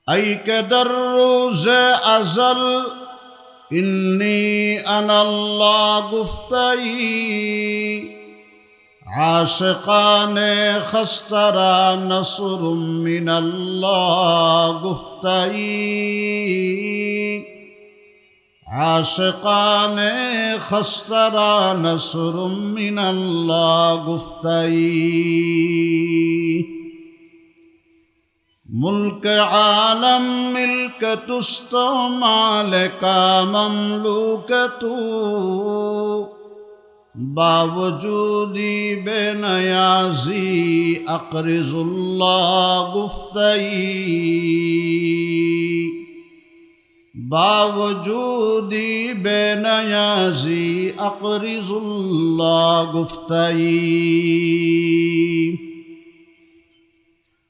ای که در روز ازل انی انا الله گفتایی، عاشقان خسترا نصر من الله گفتایی، عاشقان خسترا نصر من الله گفتایی. ملک عالم ملک توست و مالک مملوک تو، باوجودی بے نیازی اقرض اللہ گفتئی، باوجودی بے نیازی اقرض اللہ گفتئی।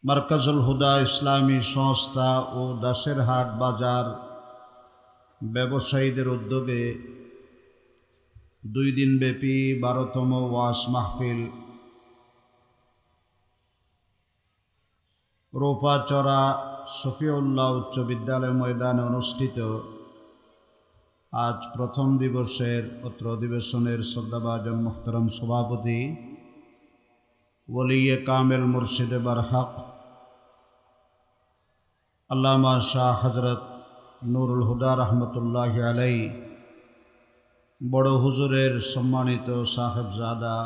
মার্কাজুল হুদা ইসলামী সংস্থা ও দাসেরহাট বাজার ব্যবসায়ীদের উদ্যোগে 2 দিনব্যাপী 12তম ওয়াজ মাহফিল রোপাচড়া শফিউল্লাহ উচ্চ বিদ্যালয় ময়দানে অনুষ্ঠিত। আজ প্রথম দিবসের অত্র অধিবেশনের শ্রদ্ধাভাজন মুহতারাম সভাপতি ওলিয়ে কামেল মুর্শিদে বারহক আল্লামা শাহ হযরত নুরুল হুদা রহমতুল্লাহি আলাইহি বড় হুজুরের সম্মানিত সাহেবজাদা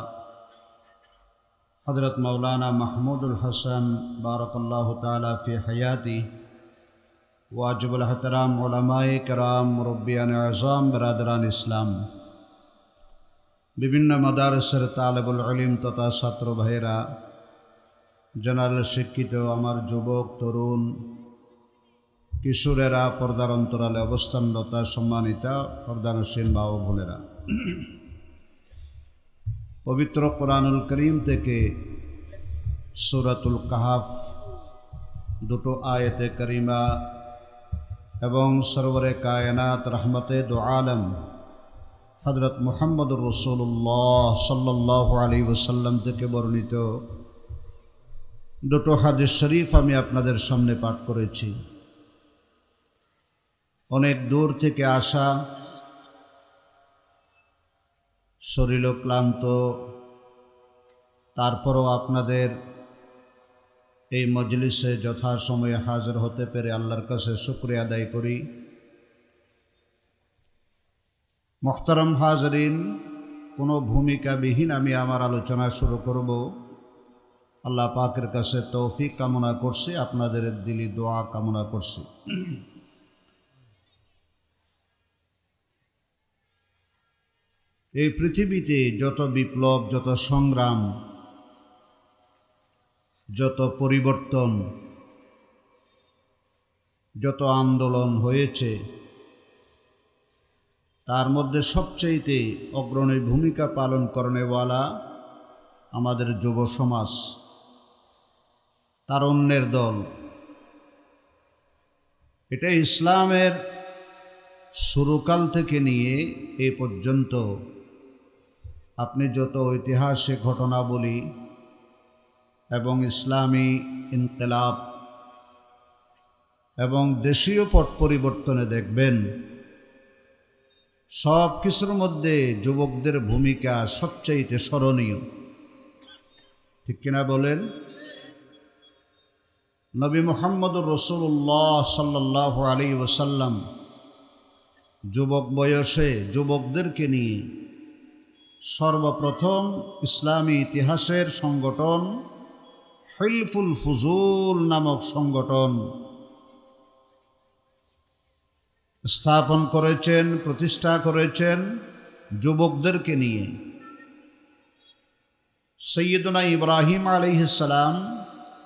হযরত মাওলানা মাহমুদুল হাসান বারাকাল্লাহু তাআলা ফি হায়াতি, ওয়াজিবুল ইহতিরাম উলামায়ে কেরাম, মুরব্বিয়ান আযম, বিরাদরান ইসলাম, বিভিন্ন মাদারসের তালেবুল ইলম তথা ছাত্র ভাইয়েরা, জেনারেল শিক্ষিত আমার যুবক তরুণ কিশোরেরা, পর্দার অন্তরালে অবস্থানরত সম্মানিতা পর্দানসীন মা ও বোনেরা, পবিত্র কোরআনুল করিম থেকে সূরাতুল কাহফ 2 আয়াতে কারিমা এবং সরওয়ারে কায়নাত রহমতে দু আলম হযরত মুহাম্মদুর রাসূলুল্লাহ সাল্লাল্লাহু আলাইহি ওয়াসাল্লাম থেকে বর্ণিত 2 হাদিস শরীফ আমি আপনাদের সামনে পাঠ করেছি। অনেক দূর থেকে আসা, শরীর ক্লান্ত, তারপরও আপনাদের এই মজলিসে যথাসময়ে হাজির হতে পেরে আল্লাহর কাছে শুকরিয়া আদায় করি। মুহতারাম হাজরিন, কোনো ভূমিকাবিহীন আমি আমার আলোচনা শুরু করব। আল্লাহ পাকের কাছে তৌফিক কামনা করছি, আপনাদের দিলি দোয়া কামনা করছি। এই পৃথিবীতে যত বিপ্লব, যত সংগ্রাম, যত পরিবর্তন, যত আন্দোলন হয়েছে, তার মধ্যে সবচেয়ে অগ্রণী ভূমিকা পালন করেনেওয়ালা আমাদের যুব সমাজ, তারুণ্যের দল। এটা ইসলামের শুরুকাল থেকে নিয়ে এ পর্যন্ত আপনি যত ঐতিহাসিক ঘটনাবলী এবং ইসলামী ইনকিলাব এবং দেশীয় পট পরিবর্তনে দেখবেন, সব কিছুর মধ্যে যুবকদের ভূমিকা সবচাইতে স্মরণীয়। ঠিক কিনা বলেন? নবী মুহাম্মদুর রাসূলুল্লাহ সাল্লাল্লাহু আলাইহি ওয়াসাল্লাম যুবক বয়সে যুবকদেরকে নিয়ে সর্বপ্রথম ইসলামী ইতিহাসের সংগঠন হিলফুল ফুজুল নামক সংগঠন স্থাপন করেছেন, প্রতিষ্ঠা করেছেন যুবকদেরকে নিয়ে। সৈয়দনা ইব্রাহিম আলাইহিস সালাম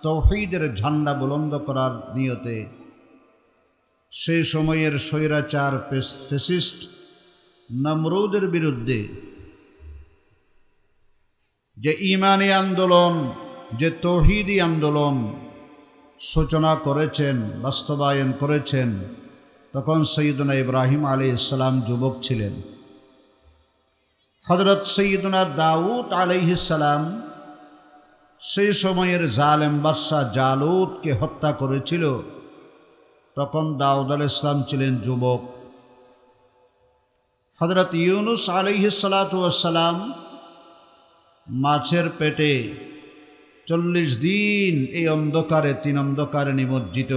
তাওহীদের ঝান্ডা বুলন্দ করার নিয়তে সেই সময়ের স্বৈরাচার ফ্যাসিস্ট নমরুদের বিরুদ্ধে যে ঈমানী আন্দোলন, যে তাওহীদি আন্দোলন সূচনা করেছেন, বাস্তবায়ন করেছেন, তখন সৈয়দনা ইব্রাহিম আলাইহিস সালাম যুবক ছিলেন। হযরত সৈয়দনা দাউদ আলাইহিস সালাম সেই সময়ের জালেম বাদশা জালুতকে হত্যা করেছিল তখন দাউদ আলাইহিস সালাম ছিলেন যুবক। হযরত ইউনুস আলাইহিস সালাতু ওয়াস সালাম মাছের পেটে 40 দিন এই অন্ধকারে, 3 অন্ধকারে নিমজ্জিত।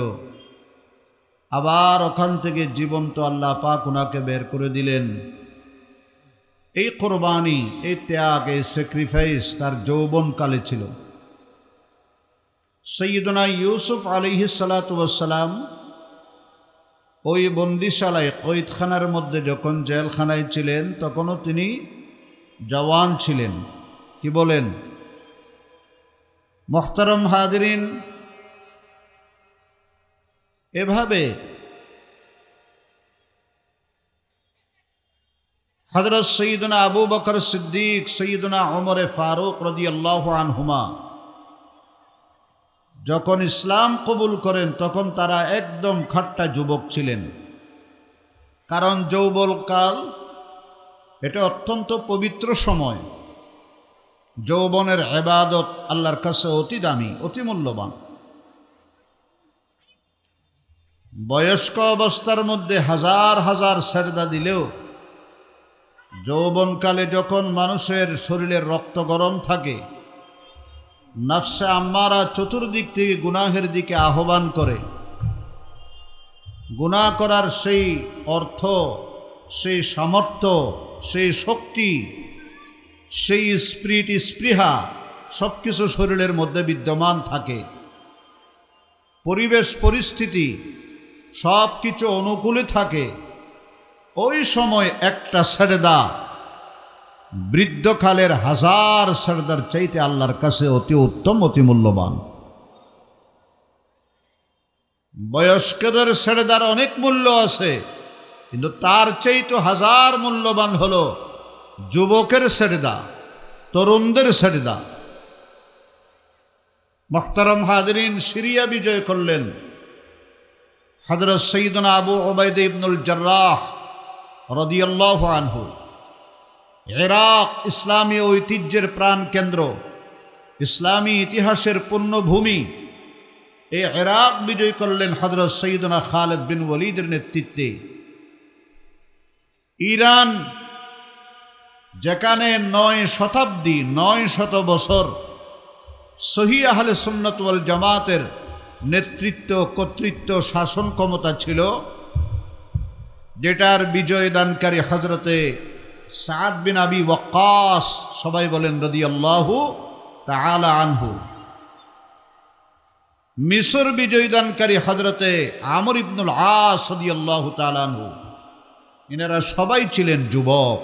আবার ওখান থেকে জীবন্ত আল্লাহ পাক ওনাকে বের করে দিলেন। এই কোরবানি, এই ত্যাগ, এই স্যাক্রিফাইস তার যৌবনকালে ছিল। সৈয়দনা ইউসুফ আলাইহিস সালাতু ওয়াস সালাম ওই বন্দিশালায়, কয়েদখানার মধ্যে যখন জেলখানায় ছিলেন, তখনও তিনি জওয়ান ছিলেন। কি বলেন? মুহতারাম হাজিরিন, এভাবে হযরত সৈয়দনা আবু বকর সিদ্দিক, সৈয়দনা ওমর ফারুক রাদিয়াল্লাহু আনহুমা যখন ইসলাম কবুল করেন, তখন তারা একদম খাট্টা যুবক ছিলেন। কারণ যৌবনকাল এটা অত্যন্ত পবিত্র সময়। যৌবনের ইবাদত আল্লাহর কাছে অতি দামি, অতি মূল্যবান। বয়স্ক অবস্থার মধ্যে হাজার হাজার সেজদা দিলেও যৌবনকালে যখন মানুষের শরীরের রক্ত গরম থাকে, নফসে আম্মারা চতুর্দিক থেকে গুনাহের দিকে আহ্বান করে, গুনাহ করার সেই অর্থ, সেই সামর্থ্য, সেই শক্তি, সেই স্পিরিট, স্পৃহা সব কিছু শরীরের মধ্যে বিদ্যমান থাকে। পরিবেশ পরিস্থিতি সব কিছু অনুকূলে থাকে। ওই সময় একটা সেজদা বৃদ্ধকালের হাজার সেজদার চাইতে আল্লাহর কাছে অতি উত্তম, অতি মূল্যবান। বয়স্কদের সেজদার অনেক মূল্য আছে, কিন্তু তার চাইতে হাজার মূল্যবান হলো যুবকের সেজদা, তরুণদের সেজদা। মুহতারাম হাজিরিন, সিরিয়া বিজয় করলেন হযরত সৈয়দনা আবু উবাইদা ইবনুল জাররাহ রাদিয়াল্লাহু আনহু। ইরাক ইসলামী ঐতিহ্যের প্রাণকেন্দ্র, ইসলামী ইতিহাসের পুণ্যভূমি। এই ইরাক বিজয় করলেন হযরত সৈয়দনা খালিদ বিন ওয়ালিদের নেতৃত্বে। ইরান, যেখানে 9 শতাব্দী, 900 বছর সহিহ আহলে সুন্নাত ওয়াল জামাতের নেতৃত্ব, কর্তৃত্ব, শাসন ক্ষমতা ছিল, যেটার বিজয় দানকারী হযরতে সাদ বিন আবি ওয়াক্কাস, সবাই বলেন রাদিয়াল্লাহু তাআলা আনহু। মিশর বিজয় দানকারী হযরতে আমর ইবনুল আস রাদিয়াল্লাহু তাআলা আনহু। এনারা সবাই ছিলেন যুবক,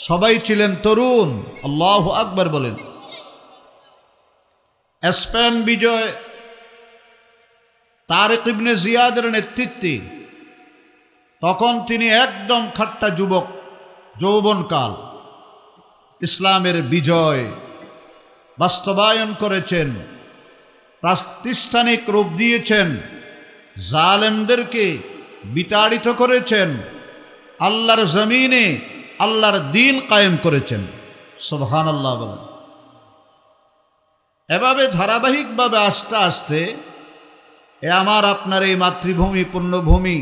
সবাই ছিলেন তরুণ। আল্লাহু আকবার বলেন। স্পেন বিজয় তারিক ইবনে জিয়াদের নেতৃত্বে, তখন তিনি একদম খাট্টা যুবক, যৌবনকাল। ইসলামের বিজয় বাস্তবায়ন করেছেন, প্রাতিষ্ঠানিক রূপ দিয়েছেন, জালেমদেরকে বিতাড়িত করেছেন, আল্লাহর জমিনে আল্লাহর দ্বীন কায়েম করেছেন। সুবহানাল্লাহ বলেন। এভাবে ধারাবাহিকভাবে আস্তে আস্তে আমার আপনার এই মাতৃভূমি, পুণ্যভূমি,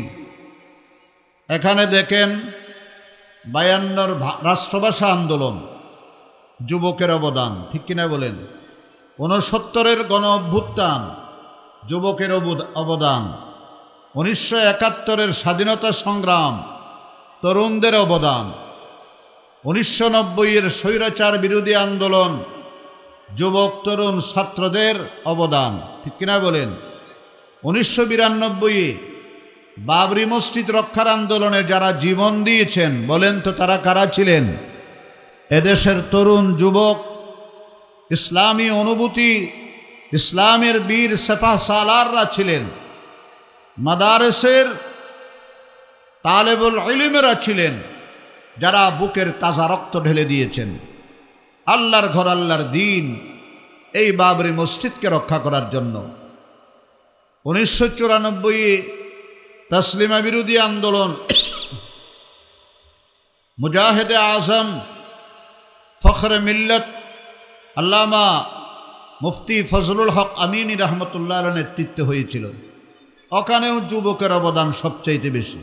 এখানে দেখেন 52 রাষ্ট্রভাষা আন্দোলন, যুবকের অবদান, ঠিক কিনা বলেন? 69 গণ অভ্যুত্থান, যুবকের অবদান। 1971 স্বাধীনতা সংগ্রাম, তরুণদের অবদান। 1990 স্বৈরাচার বিরোধী আন্দোলন, যুবক তরুণ ছাত্রদের অবদান, ঠিক কিনা বলেন? 1992 বাবরি মসজিদ রক্ষার আন্দোলনে যারা জীবন দিয়েছেন, বলেন তো তারা কারা ছিলেন? এদেশের তরুণ যুবক, ইসলামী অনুভূতি, ইসলামের বীর সেফা সালাররা ছিলেন। মাদারেসের তালেবুল ইলমেরা ছিলেন, যারা বুকের তাজা রক্ত ঢেলে দিয়েছেন আল্লাহর ঘর, আল্লাহর দ্বীন, এই বাবরি মসজিদকে রক্ষা করার জন্য। 1994 তসলিমা বিরোধী আন্দোলন, মুজাহিদে আজম ফখরে মিল্লত আল্লামা মুফতি ফজলুল হক আমিনী রহমতুল্লাহ নেতৃত্বে হয়েছিল। ওখানেও যুবকের অবদান সবচাইতে বেশি।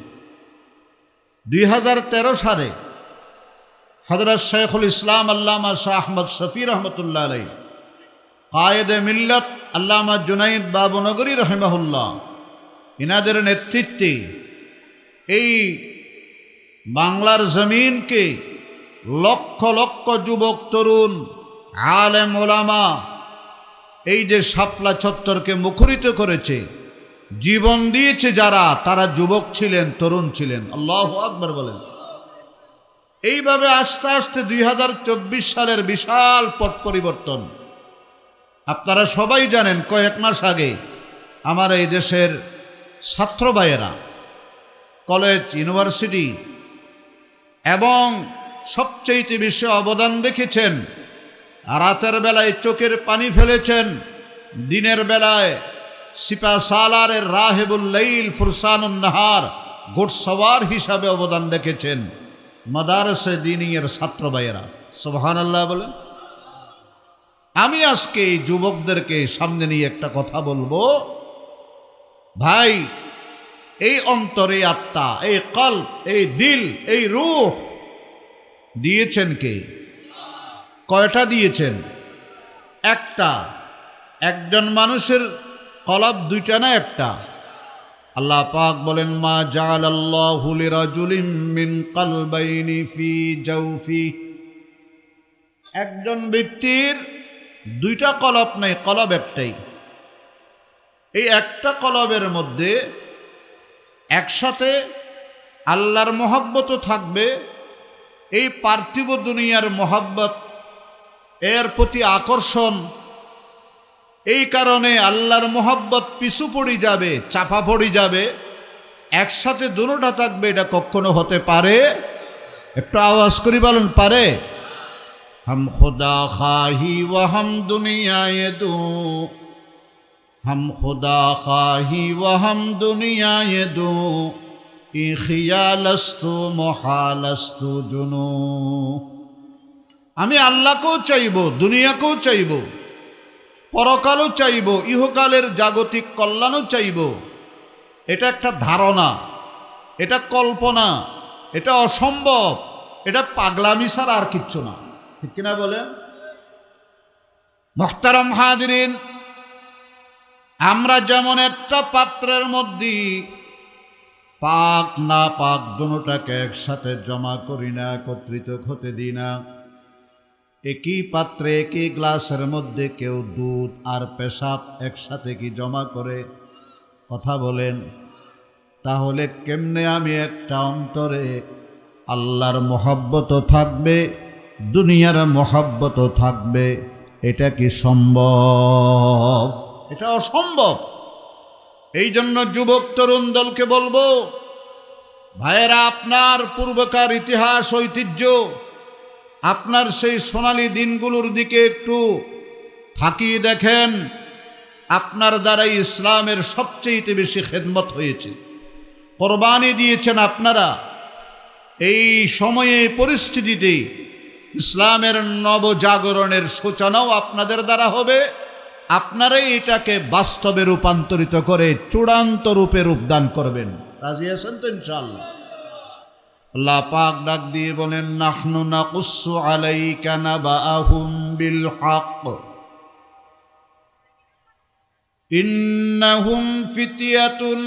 2013 সালে হযরত শেখুল ইসলাম আল্লামা শাহ আহমদ শফি রহমতুল্লাহ আলাইহি, কায়েদে মিল্লাত আল্লামা জুনাইদ বাবুনগরী রহিমাহুল্লাহ, ইনাদের নেতৃত্বে এই বাংলার জমিনকে লক্ষ লক্ষ যুবক তরুণ আলেম ওলামা এই যে শাপলা চত্বরকে মুখরিত করেছে, জীবন দিয়েছে যারা, তারা যুবক ছিলেন, তরুণ ছিলেন। আল্লাহু আকবার বলেন। এইভাবে আস্তে আস্তে 2024 সালের বিশাল পট পরিবর্তন। আপনারা সবাই জানেন, কয়েক মাস আগে আমার এই দেশের ছাত্র ভাইয়েরা কলেজ, ইউনিভার্সিটি এবং সবচেয়ে বেশি অবদান রেখেছেন, রাতের বেলায় চোখের পানি ফেলেছেন, দিনের বেলায় সিপা সালারের রাহেবুল লাইল ফুরসানুন নাহার ঘোড়সওয়ার হিসাবে অবদান রেখেছেন মাদারসে দ্বীনিয়ের ছাত্র ভাইয়েরা। সুবহানাল্লাহ বলেন। আমি আজকে এই যুবকদেরকে সামনে নিয়ে একটা কথা বলবো। ভাই, এই অন্তর, এই আত্মা, এই কল্ব, এই দিল, এই রূহ দিয়েছেন কে? কয়টা দিয়েছেন? একটা। একজন মানুষের কলব দুইটা না একটা? আল্লাহ পাক বলেন, মা জাআলাল্লাহু লিরাজুলিন মিন কলবাইনি ফি জাওফি। একজন ব্যক্তির দুইটা কলব নাই, কলব একটাই। এই একটা কলবের মধ্যে একসাথে আল্লাহর মহব্বতও থাকবে, এই পার্থিব দুনিয়ার মহব্বত, এর প্রতি আকর্ষণ। এই কারণে আল্লাহর মহব্বত পিছু পড়ে যাবে, চাপা পড়ে যাবে, একসাথে দুটোটা থাকবে। এটা কখনো হতে পারে? একটু আওয়াজ করি বলেন, পারে? हम खुदा खाही व हम दुनिया ये दो, हम खुदा खाही व हम दुनिया ये दो, ई খিয়ালস্তু মহালস্তু জুনু। আমি আল্লাহকেও চাইব, দুনিয়াকেও চাইব, পরকালও চাইব, ইহকালের জাগতিক কল্যাণও চাইব। এটা একটা ধারণা, এটা কল্পনা, এটা অসম্ভব, এটা পাগলামি ছাড়া আর কিচ্ছু না। ঠিক কিনা বলেন? মুহতারাম হাজিরিন, আমরা যেমন একটা পাত্রের মধ্যে পাক না পাক দুটোটাকে একসাথে জমা করি না, একত্রিত হতে দিই না। একই পাত্রে, একই গ্লাসের মধ্যে কেউ দুধ আর পেশাব একসাথে কি জমা করে? কথা বলেন। তাহলে কেমনে আমি একটা অন্তরে আল্লাহর মহব্বতও থাকবে, দুনিয়ার মহব্বতও থাকবে? এটা কি সম্ভব? এটা অসম্ভব। এই জন্য যুবক তরুণ দলকে বলবো, ভাইয়েরা, আপনার পূর্বকার ইতিহাস, ঐতিহ্য, আপনার সেই সোনালী দিনগুলোর দিকে একটু তাকিয়ে দেখেন। আপনার দ্বারাই ইসলামের সবচেয়ে বেশি খেদমত হয়েছে, কোরবানি দিয়েছেন আপনারা। এই সময়ে, পরিস্থিতিতে ইসলামের নবজাগরণের সূচনাও আপনাদের দ্বারা হবে। আপনারাই এটাকে বাস্তবে রূপান্তরিত করে চূড়ান্ত রূপে রূপদান করবেন। রাজি আছেন তো ইনশাআল্লাহ? আল্লাহ পাক ডাক দিয়ে বলেন, নাহনু নাকুসু আলাইকা নাবাআহুম বিল হক ইন্নাহুম ফিতয়াতুন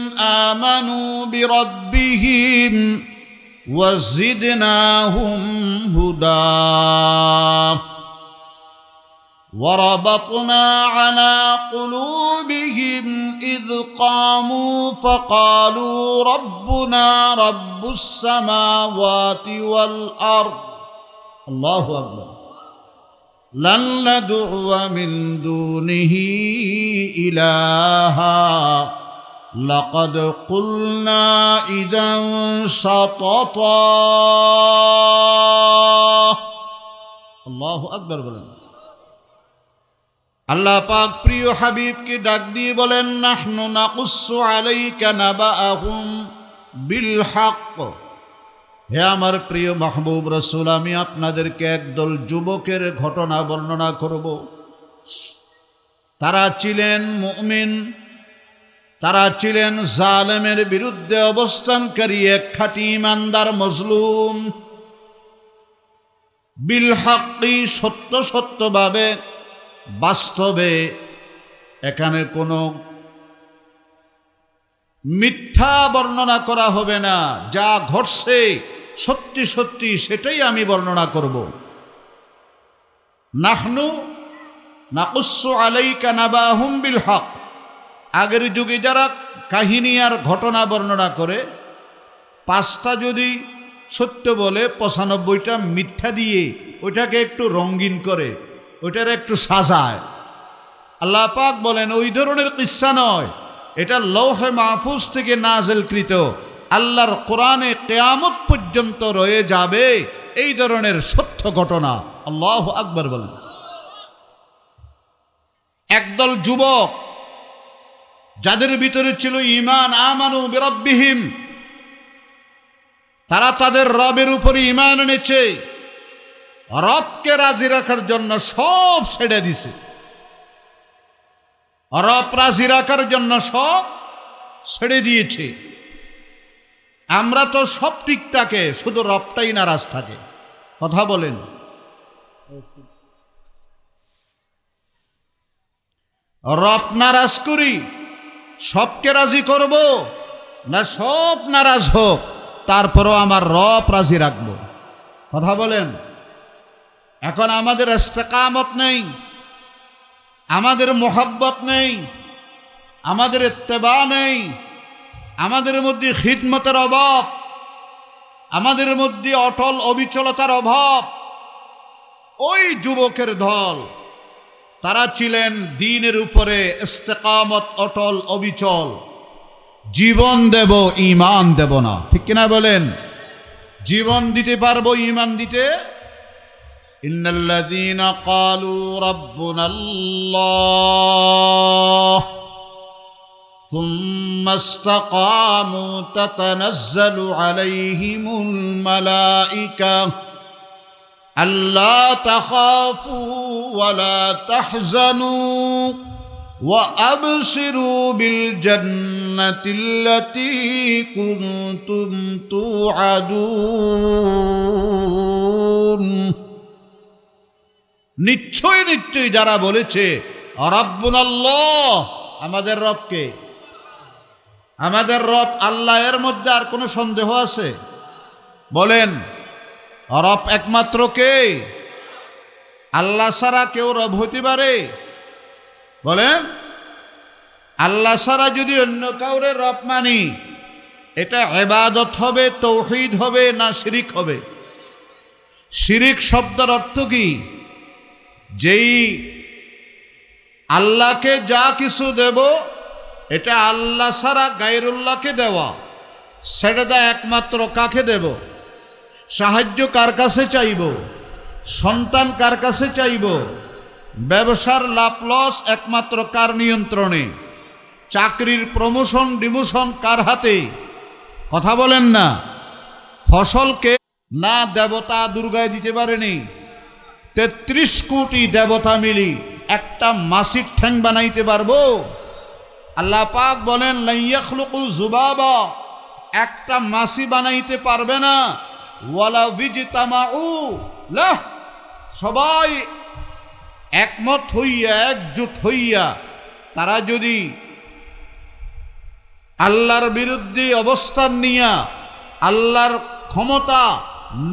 আমানু বিরাব্বিহিম ওয়াজিদনাহুম হুদা وربطنا على قلوبهم إذ قاموا فقالوا ربنا رب السماوات والأرض الله أكبر لن ندعو من دونه إلها لقد قلنا إذا شططا الله أكبر بلن। আল্লাহ পাক প্রিয় হাবিবকে ডাক দিয়ে বলেন, নাহনু নাকুসু আলাইকা নাবাআহুম বিল হক। হে আমার প্রিয় মাহবুব রাসূল, আমি আপনাদেরকে একদল যুবকের ঘটনা বর্ণনা করব। তারা ছিলেন মুমিন, তারা ছিলেন জালেমের বিরুদ্ধে অবস্থানকারী এক খাঁটি ইমানদার মজলুম। বিল হাক্কি, সত্য সত্যভাবে, বাস্তবে, এখানে কোনো মিথ্যা বর্ণনা করা হবে না। যা ঘটছে সত্যি সত্যি সেটাই আমি বর্ণনা করব। নাহনু নাকুসু আলাইকা নাবাহুম বিল হক। আগের যুগে যারা কাহিনী আর ঘটনা বর্ণনা করে, 5টা যদি সত্য বলে 95টা মিথ্যা দিয়ে ওইটাকে একটু রঙিন করে, ওইটার একটু সাজায়। আল্লাহ পাক বলেন ওই ধরনের কিচ্ছা নয়, এটা লৌহে মাহফুজ থেকে নাযিলকৃত আল্লাহর কোরআনে কিয়ামত পর্যন্ত রয়ে যাবে এই ধরনের সত্য ঘটনা। আল্লাহু আকবার বলেন। একদল যুবক যাদের ভিতরে ছিল ঈমান, আমানু বিরাব্বিহিম, তারা তাদের রবের উপরে ঈমান এনেছে, রবকে রাজি রাখার জন্য সব ছেড়ে দিছে। রব রাজি রাখার জন্য সব ছেড়ে দিয়েছে। আমরা তো সব ঠিক থাকে, শুধু রবটাই নারাজ থাকে। কথা বলেন। রব নারাজ করি, সবকে রাজি করব না সব নারাজ হোক তারপরও আমার রব রাজি রাখবো? কথা বলেন। এখন আমাদের ইস্তেকামত নেই, আমাদের মোহাব্বত নেই, আমাদের ইত্তেবা নেই, আমাদের মধ্যে খিদমতের অভাব, আমাদের মধ্যে অটল অবিচলতার অভাব। ওই যুবকের দল, তারা ছিলেন দ্বীনের উপরে ইস্তেকামত, অটল অবিচল। জীবন দেব, ঈমান দেব না। ঠিক কিনা বলেন? জীবন দিতে পারবো, ঈমান দিতে। ইন্নাল্লাযীনা ক্বালু রাব্বুনাল্লাহ সুম্মা ইসতাকামু তাতানাজ্জালু আলাইহিমুল মালায়েকা আল্লা তাখাফু ওয়া লা তাহজানু ওয়া আবশিরু বিল জান্নাতিল্লাতী কুনতুম তুআদুন। নিশ্চয় নিশ্চয় যারা বলেছে রাব্বুনাল্লাহ, আমাদের রবকে, আমাদের রব আল্লাহ, এর মধ্যে আর কোনো সন্দেহ আছে? বলেন, রব একমাত্র কে? আল্লাহ ছাড়া কেউ রব হতে পারে? বলেন। আল্লাহ ছাড়া যদি অন্য কাউরে রব মানি, এটা ইবাদত হবে, তৌহিদ হবে না শিরিক হবে? শিরিক শব্দের অর্থ কি? যেই আল্লাহকে যা কিছু দেব এটা আল্লাহ ছাড়া গায়রুল্লাহকে দেওয়া। সেটা একমাত্র কাকে দেব? সাহায্য কার কাছে চাইব? সন্তান কার কাছে চাইব? ব্যবসার লাভ লস একমাত্র কার নিয়ন্ত্রণে? চাকরির প্রমোশন ডিমোশন কার হাতে? কথা বলেন না। ফসলকে না দেবতা দুর্গায় দিতে পারেনি। 33 কোটি দেবতা মিলি একটা মাছির ঠ্যাং বানাইতে পারবো? আল্লাহ পাক বলেন লা ইয়াখলুকু যুবাবা, একটা মাছি বানাইতে পারবে না। ওয়ালা বিজতামাউ লাহ, সবাই একমত হইয়া একজোট হইয়া তারা যদি আল্লাহর বিরুদ্ধে অবস্থান নিয়া আল্লাহর ক্ষমতা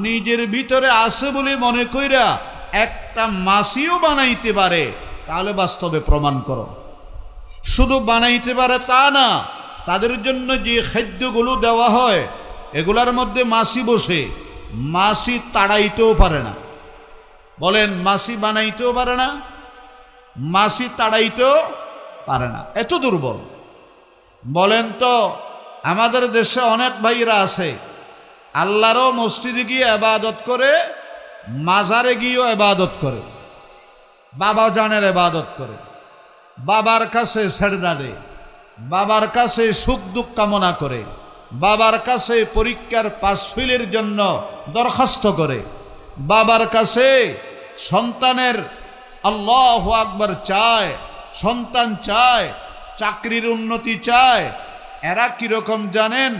নিজের ভিতরে আছে বলে মনে কইরা একটা মাছিও বানাইতে পারে, তাহলে বাস্তবে প্রমাণ করো। শুধু বানাইতে পারে তা না, তাদের জন্য যে খাদ্যগুলো দেওয়া হয় এগুলার মধ্যে মাছি বসে, মাছি তাড়াইতেও পারে না। বলেন, মাছি বানাইতেও পারে না, মাছি তাড়াইতেও পারে না, এত দুর্বল। বলেন তো, আমাদের দেশে অনেক ভাইরা আছে আল্লাহরও মসজিদে গিয়ে ইবাদত করে, মাজারে গিয়েও ইবাদত করে, বাবা জানের ইবাদত করে, বাবার কাছে সেজদা দেয়, বাবার কাছে সুখ দুঃখ কামনা করে, বাবার কাছে পরীক্ষার পাসফেলের জন্য দরখাস্ত করে, বাবার কাছে সন্তানের আল্লাহু আকবার চায়, সন্তান চায়, চাকরির উন্নতি চায়, এরা কিরকম জানেন?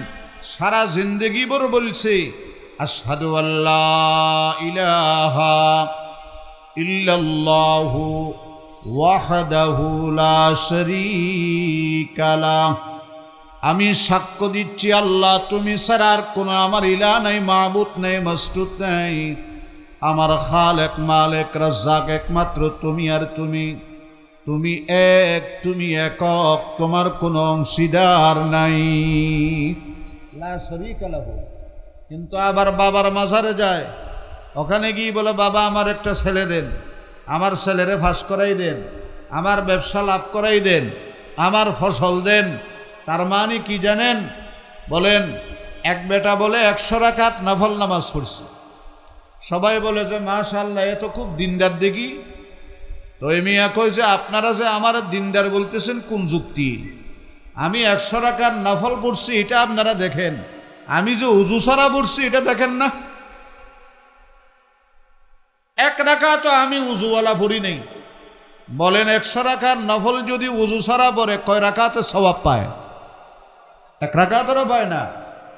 সারা জিন্দেগি ভর বলছে আশহাদু আল্লাহ ইলাহা ইল্লাল্লাহু ওয়াহদাহু লা শারীকা লাহ, আমি সাক্ষ্য দিচ্ছি আল্লাহ তুমি ছাড়া আর কোনো আমার ইলাহ নাই, মাবুদ নাই, মাসতুদ নাই, আমার খালেক মালেক রাজ্জাক একমাত্র তুমি আর তুমি, তুমি এক, তুমি একক, তোমার কোনো অংশীদার নাই, লা শারীকা লাহু। কিন্তু আবার বাবার মাজারে যায়, ওখানে গিয়ে বলে বাবা আমার একটা ছেলে দেন, আমার ছেলেরে ফাঁস করাই দেন, আমার ব্যবসা লাভ করাই দেন, আমার ফসল দেন। তার মানে কি জানেন? বলেন, এক বেটা বলে 100 রাকাত নফল নামাজ পড়ছে, সবাই বলে যে মাশাআল্লাহ এ তো খুব দিনদার দেখি। তো এই মিয়া কই যে আপনারা যে আমার দিনদার বলতেছেন কোন যুক্তি? আমি 100 রাকাত নফল পড়ছি এটা আপনারা দেখেন, আমি যে উজু ছাড়া পড়ছি এটা দেখেন না। 1 রাকাত আমি উজুওয়ালা পড়ি নেই। বলেন 100 রাকাত নফল যদি উজু ছাড়া পড়ে কয় রাকাতে সওয়াব পায়? 1 রাকাতেরও পায় না।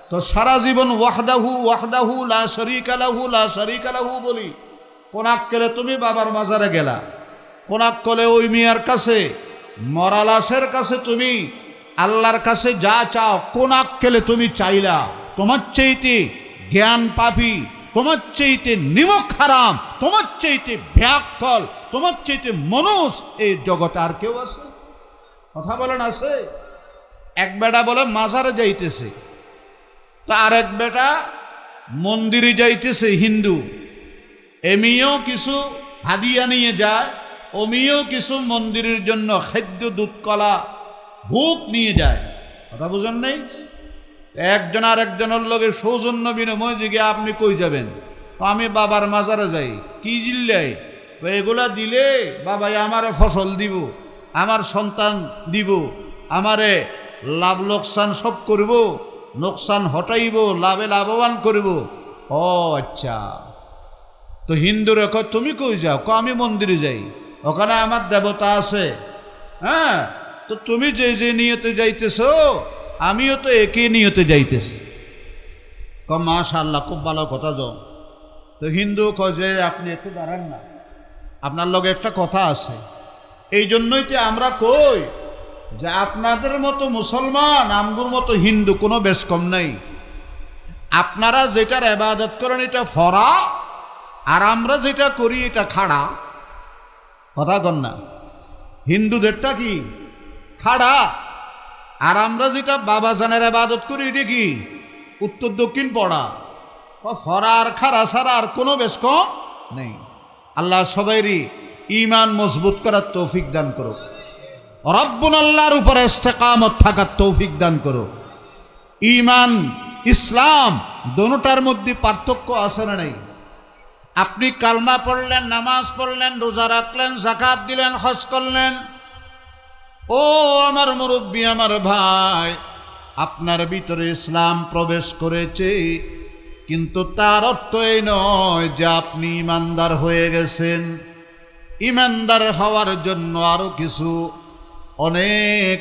তো সারা জীবন ওয়াহদাহু ওয়াহদাহু লা শারীকা লাহু লা শারীকা লাহু বলি, কোন আক্কেলে তুমি বাবার মাজারে গেলা, কোন আক্কেলে ওই মিয়ার কাছে মরা লাশের কাছে তুমি আল্লাহর কাছে যা চাও, কোন আক্কেলে তুমি চাইলা? তোমার চাইতে জ্ঞান পাপী, তোমার চাইতে নিমক হারাম, তোমার চাইতে ভ্যাকফল, তোমার চাইতে মানুষ এই জগতে আর কেউ আছে? কথা বলেন আছে? এক বেটা বলে মাজারে যাইতেছে, তা আরেক বেটা মন্দিরে যাইতেছে হিন্দু, এমিও কিছু হাদিয়া নিয়ে যায়, অমিও কিছু মন্দিরের জন্য খাদ্য দুধ কলা ভোগ নিয়ে যায়। কথা বুঝেন নাই? একজন আর একজনের লগে সৌজন্য বিনিময় জিগে আপনি কই যাবেন? তো আমি বাবার মাজারে যাই। কি জিল্লাই? এগুলা দিলে বাবাই আমারে ফসল দিব, আমার সন্তান দিব, আমারে লাভ লোকসান সব করব, নোকসান হটাইব, লাভে লাভবান করব। ও আচ্ছা, তো হিন্দুরে কয় তুমি কই যাও? আমি মন্দিরে যাই, ওখানে আমার দেবতা আছে। হ্যাঁ, তো তুমি যে যে নিয়তে যাইতেছ আমিও তো একই নিয়তে যাইতেছি। মাশাআল্লাহ খুব ভালো কথা। যাও তো হিন্দু কয় যে আপনি একটু দাঁড়ান না, আপনার লগে একটা কথা আছে। এই জন্যই তো আমরা কই যে আপনাদের মতো মুসলমান আমগুর মতো হিন্দু কোনো বেশ কম নাই। আপনারা যেটার ইবাদত করেন এটা ফরা, আর আমরা যেটা করি এটা খাড়া। কথা কন না? হিন্দুদেরটা কি খাড়া, আর আমরা যেটা বাবা জানের ইবাদত করি এটা কি উত্তর দক্ষিণ পড়া। ফরা আর খাড়া ছাড়া আর কোনো বেশ কম নেই। আল্লাহ সবাইরই ঈমান মজবুত করার তৌফিক দান করো, রব্বুল আল্লাহর উপরে ইস্তেকামত থাকার তৌফিক দান করো। ঈমান ইসলাম দোনোটার মধ্যে পার্থক্য আছে না নাই? আপনি কালমা পড়লেন, নামাজ পড়লেন, রোজা রাখলেন, যাকাত দিলেন, হজ করলেন, ও আমার মুরব্বী, আমার ভাই, আপনার ভিতরে ইসলাম প্রবেশ করেছে, কিন্তু তার অর্থ এই নয় যে আপনি ঈমানদার হয়ে গেছেন। ঈমানদার হওয়ার জন্য আরো কিছু অনেক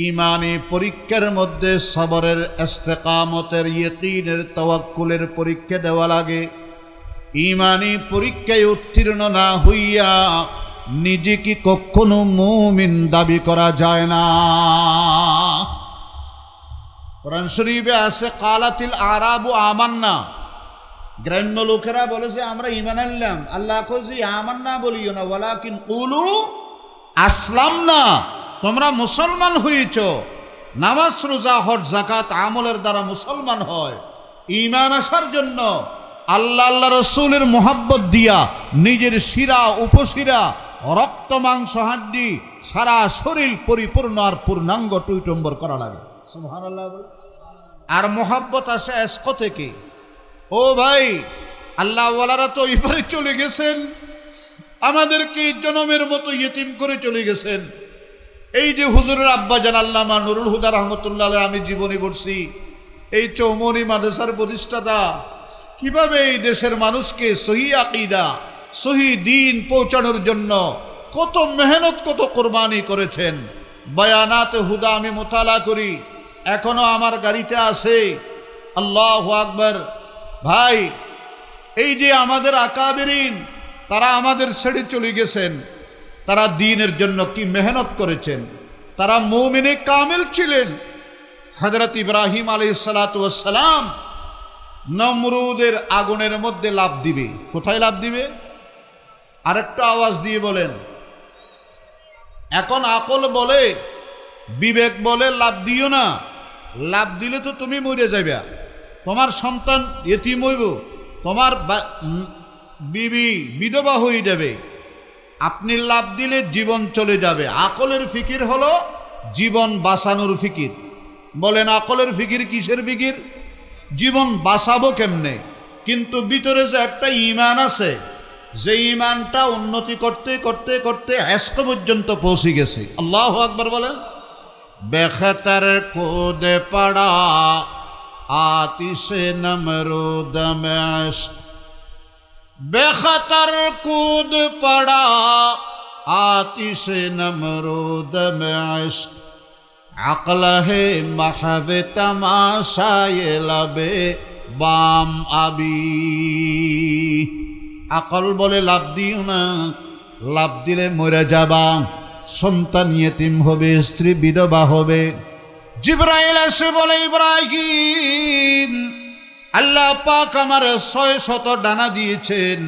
ঈমানি পরীক্ষার মধ্যে সবরের, ইস্তেকামতের, ইয়াকিনের, তাওয়াক্কুলের পরীক্ষা দেওয়া লাগে। ঈমানি পরীক্ষায় উত্তীর্ণ না হইয়া নিজেকে কখনো মুমিন দাবি করা যায় না। কোরআন শরীফে আছে কালাতিল আরাবু আমান্না, গ্রাম্য লোকেরা বলে যে আমরা ঈমান আনলাম। আল্লাহ কইছে আমান্না বলিও না, ওয়ালাকিন কুলু আসলামনা, তোমরা মুসলমান হয়েছ। নামাজ রোজা হজ যাকাত আমলের দ্বারা মুসলমান হয়। ঈমান আসার জন্য আল্লাহ আল্লাহ রসুলের মোহাব্বত দিয়া নিজের শিরা উপশিরা রক্ত মাংস হাড্ডি সারা শরীর পরিপূর্ণ আর পূর্ণাঙ্গ টুইটম্বর করা লাগে। সুবহানাল্লাহ। আর মোহাব্বত আসে এশক থেকে। ও ভাই, আল্লাহ ওয়ালারা তো এবারে চলে গেছেন, আমাদেরকে জনমের মতো ইয়েতিম করে চলে গেছেন। এই যে হুজুরের আব্বাজান আল্লামা নুরুল হুদা রহমতুল্লাহ আলাইহি, আমি জীবনী পড়ছি, এই চৌমনি মাদ্রাসার প্রতিষ্ঠাতা কিভাবে এই দেশের মানুষকে সহি আকীদা, সহি দ্বীন পৌঁছানোর জন্য কত মেহনত, কত কোরবানি করেছেন। বয়ানাতে হুদা আমি মোতালা করি, এখনো আমার গাড়িতে আছে। আল্লাহু আকবার। ভাই, এই যে আমাদের আকাবেরিন, তারা আমাদের ছেড়ে চলে গেছেন, তারা দ্বীনের জন্য কি মেহনত করেছেন, তারা মুমিনে কামিল ছিলেন। হযরত ইব্রাহিম আলাইহিস সালাতু ওয়াস সালাম নমরুদের আগুনের মধ্যে লাফ দিবে। কোথায় লাফ দিবে? আরেকটা আওয়াজ দিয়ে বলেন। এখন আকল বলে, বিবেক বলে লাফ দিও না, লাফ দিলে তো তুমি মরে যাবে, তোমার সন্তান ইতিম হইব, তোমার বিবি বিধবা হয়ে যাবে, আপনি লাফ দিলে জীবন চলে যাবে। আকলের ফিকির হলো জীবন বাঁচানোর ফিকির। বলেন আকলের ফিকির কিসের ফিকির? জীবন বাঁচাবো কেমনে। কিন্তু ভিতরে যে একটা ঈমান আছে, যে ঈমানটা উন্নতি করতে করতে করতে এশক পর্যন্ত পৌঁছে গেছে। আল্লাহু আকবার বলেন। বেখতর কোদে পড়া আতিশে নমরুদ মে ইশক, বেখতর কूद पड़ा आतिश नमरूद में इश्क, अक्ल है महव तमाशाए लबे बाम आबी। আকল বলে লাভ দিও না, লাভ দিলে মরে যাবা, সন্তান ইয়েতিম হবে, স্ত্রী বিধবা হবে। জিবরাইল এসে বলে, ইব্রাহিম, আল্লাহ পাক আমার 600 ডানা দিয়েছেন,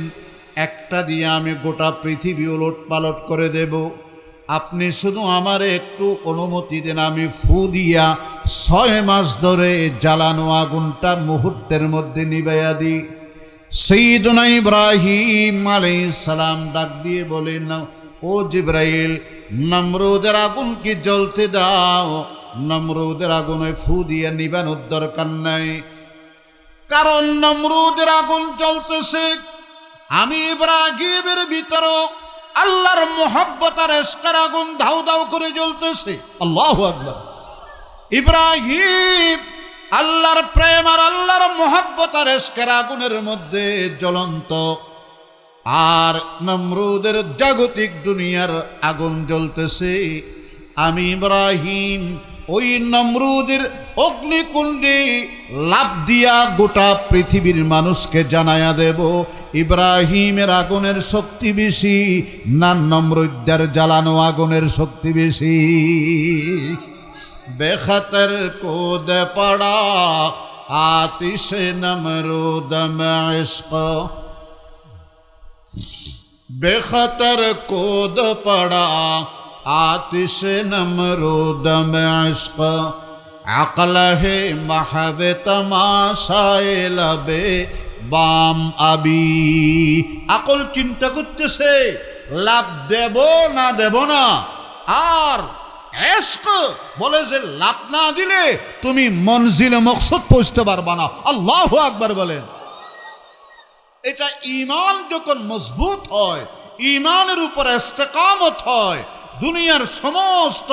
একটা দিয়ে আমি গোটা পৃথিবী ওলট পালট করে দেব। আপনি শুধু আমার একটু অনুমতি দেন, আমি ফু দিয়া 6 মাস ধরে জ্বালানো আগুনটা মুহূর্তের মধ্যে নিভাইয়া দিই। সাইয়্যিদুনা ইব্রাহিম আলাইহিস সালাম ডাক দিয়ে বলেন, ও জিবরাইল, নমরুদের আগুন কি জ্বলতে দাও, নমরুদের আগুনে ফু দিয়ে নিবানোর দরকার নাই। কারণ নমরুদের আগুন জ্বলতেছে, আমি ইব্রাহিমের ভিতরে আল্লাহর মোহাব্বত আর ইশকের আগুন ধাউ ধাউ করে জ্বলতেছে। আল্লাহু আকবার। ইব্রাহিম আল্লাহর প্রেম আর আল্লাহর মোহাব্বত আর ইশকের আগুনের মধ্যে জ্বলন্ত, আর নমরুদের জাগতিক দুনিয়ার আগুন জ্বলতেছে। আমি ইব্রাহিম ওই নমরুদের অগ্নিকুণ্ডে লাফ দিয়া গোটা পৃথিবীর মানুষকে জানায়া দেব, ইব্রাহিমের আগুনের শক্তি বেশি না নমরুদের জ্বালানো আগুনের শক্তি বেশি। বেখতর কোদ পড়া আতিশে নমরুদ মে ইশক, বেখতর কোদ পড়া आतिश नमरूद में इश्क, अक्ल है महव तमाशाए लबे बाम आबी। আকল চিন্তা করতেছে লাভ দেব না দেব না, আর ইশক বলে যে লাভ না দিলে তুমি মনজিলে মকসুদ পৌঁছতে পারবা না। আল্লাহু আকবার বলেন। এটা ঈমান যখন মজবুত হয়, ঈমানের উপর ইস্তেকামত হয়, দুনিয়ার সমস্ত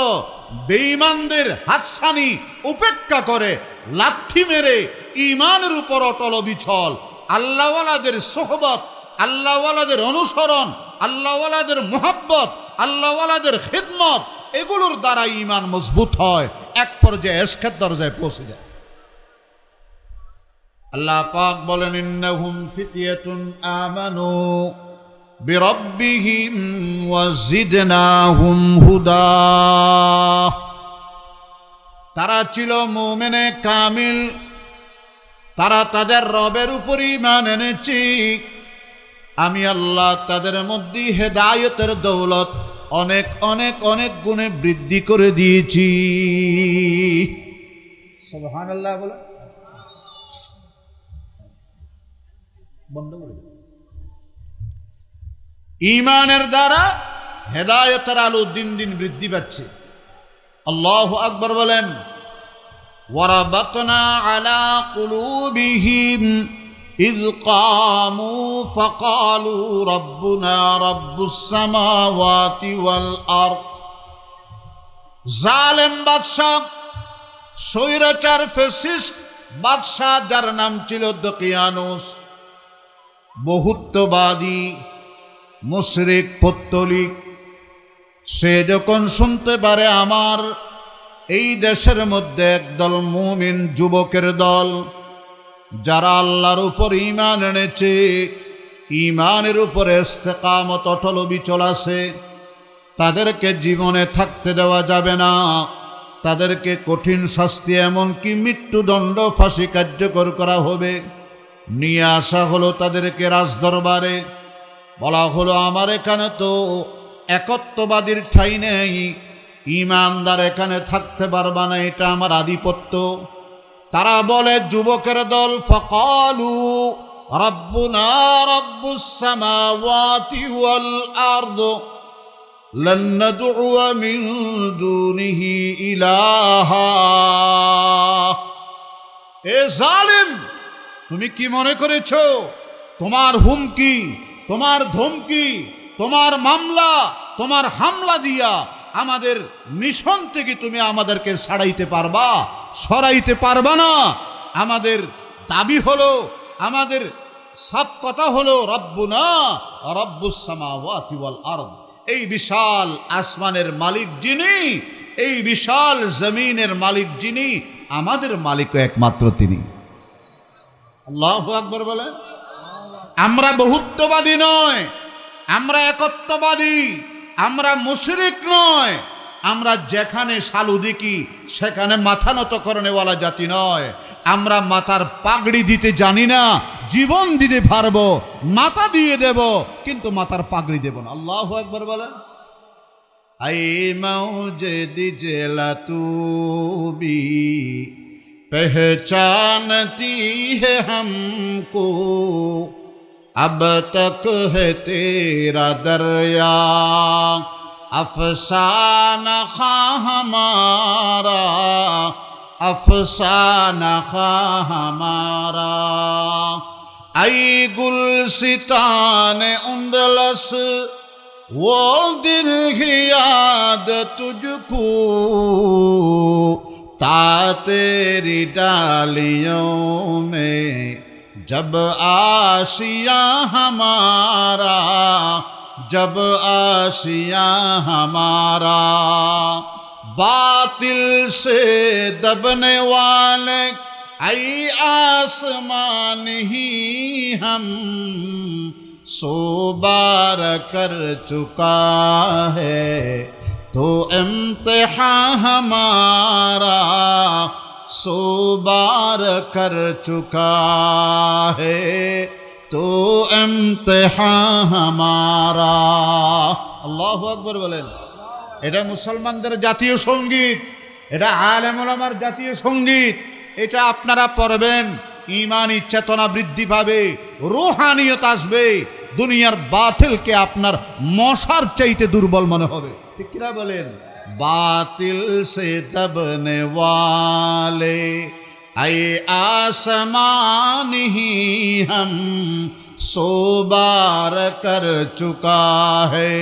বেঈমানদের হাতছানি উপেক্ষা করে লাথি মেরে ঈমানের উপর অটল বিচল, আল্লাহওয়ালাদের সোহবত, আল্লাহওয়ালাদের অনুসরণ, আল্লাহওয়ালাদের মোহাব্বত, আল্লাহওয়ালাদের খিদমত, এগুলোর দ্বারা ঈমান মজবুত হয়, এক পর্যায়ে ইশকের দরজায় পৌঁছে যায়। আল্লাহ পাক বলেন, ইন্নাহুম ফিতয়াতুন আমানু বিরব্বিহিম ওয়াজিদনাহুম হুদা। তারা ছিল মুমিনে কামিল, তারা তাদের রবের উপর ঈমান এনেছে, আমি আল্লাহ তাদের মধ্যে হেদায়েতের দৌলত অনেক অনেক অনেক গুণে বৃদ্ধি করে দিয়েছি। সুবহানাল্লাহ বলে বন্ধ করে। ঈমানের দ্বারা হেদায়েতের আলো দিন দিন বৃদ্ধি পাচ্ছে। আল্লাহু আকবার বলেন। ওয়ারাবাতনা আলা কুলুবিহিম ইয কামু ফাকালু রাব্বুনা রাব্বুস সামাওয়াতি ওয়াল আরদ। জালেম বাদশা, স্বৈরাচার ফ্যাসিস্ট বাদশা, যার নাম ছিল দকিয়ানুস, বহুত্ববাদী মুশরিক পত্তলিক, সে যখন শুনতে পারে আমার এই দেশের মধ্যে একদল মুমিন যুবকের দল, যারা আল্লাহর উপর ঈমান এনেছে, ঈমানের উপরে ইস্তেকামত অটল অবিচল আছে, তাদেরকে জীবনে থাকতে দেওয়া যাবে না, তাদেরকে কঠিন শাস্তি এমনকি মৃত্যুদণ্ড ফাঁসি কার্যকর করা হবে। নিয়ে আসা হলো তাদেরকে রাজদরবারে, বলা হলো আমার এখানে তো একত্ববাদীর ঠাঁই নেই, ঈমানদার এখানে থাকতে পারবা না, এটা আমার আধিপত্য। তারা বলে যুবকের দল, ফাকালু রাব্বুনা রাব্বুস সামাওয়াতি ওয়াল আরদ লান নাদউয়া মিন দুনিহি ইলাহা। এ জালিম, তুমি কি মনে করেছো তোমার হুমকি, তোমার ধমকি, তোমার মামলা, তোমার হামলা দিয়া আমাদের মিশন থেকে তুমি আমাদেরকে ছাড়াইতে পারবা? সরাইতে পারবা না। আমাদের দাবি হলো, আমাদের সব কথা হলো রব্বুনা রব্বুস সামাওয়াতি ওয়াল আরদ, এই বিশাল আসমানের মালিক যিনি, এই বিশাল জমিনের মালিক যিনি, আমাদের মালিকও একমাত্র তিনি। আল্লাহু আকবার বলেন। আমরা বহুত্ববাদী নয়, আমরা একত্ববাদী, আমরা মুশরিক নয়, আমরা যেখানে সালু দেখি সেখানে মাথা নত করনেওয়ালা জাতি নয়। আমরা মাথার পাগড়ি দিতে জানি না, জীবন দিতে পারবো, মাথা দিয়ে দেব, কিন্তু মাথার পাগড়ি দেব না। আল্লাহু আকবার বলেন। আই মৌজে দিজলা তুবি पहचानती है हमको, अब तक है तेरा दरिया अफसाना खा हमारा, अफसाना खा हमारा। आई गुलसितान उंदलस वो दिल की याद तुझको, ता तेरी डालियों में जब आशिया हमारा, जब आशिया हमारा। बातिल से दबने वाले आई आसमान ही हम सो बार कर चुका है, तो इम्तिहान हमारा सो बार कर चुका है, तो इम्तिहान हमारा। আল্লাহু আকবার বলেন। এটা মুসলমানদের জাতীয় সঙ্গীত, এটা আলেম ওলামার জাতীয় সঙ্গীত। এটা আপনারা পড়বেন, ঈমানি চেতনা বৃদ্ধি পাবে, রূহানিয়ত আসবে, দুনিয়ার বাতিলকে আপনার মশার চাইতে দুর্বল মনে হবে। ঠিক কিনা বলেন? बातिल से दबने वाले आए आसमान ही हम सो बार कर चुका है,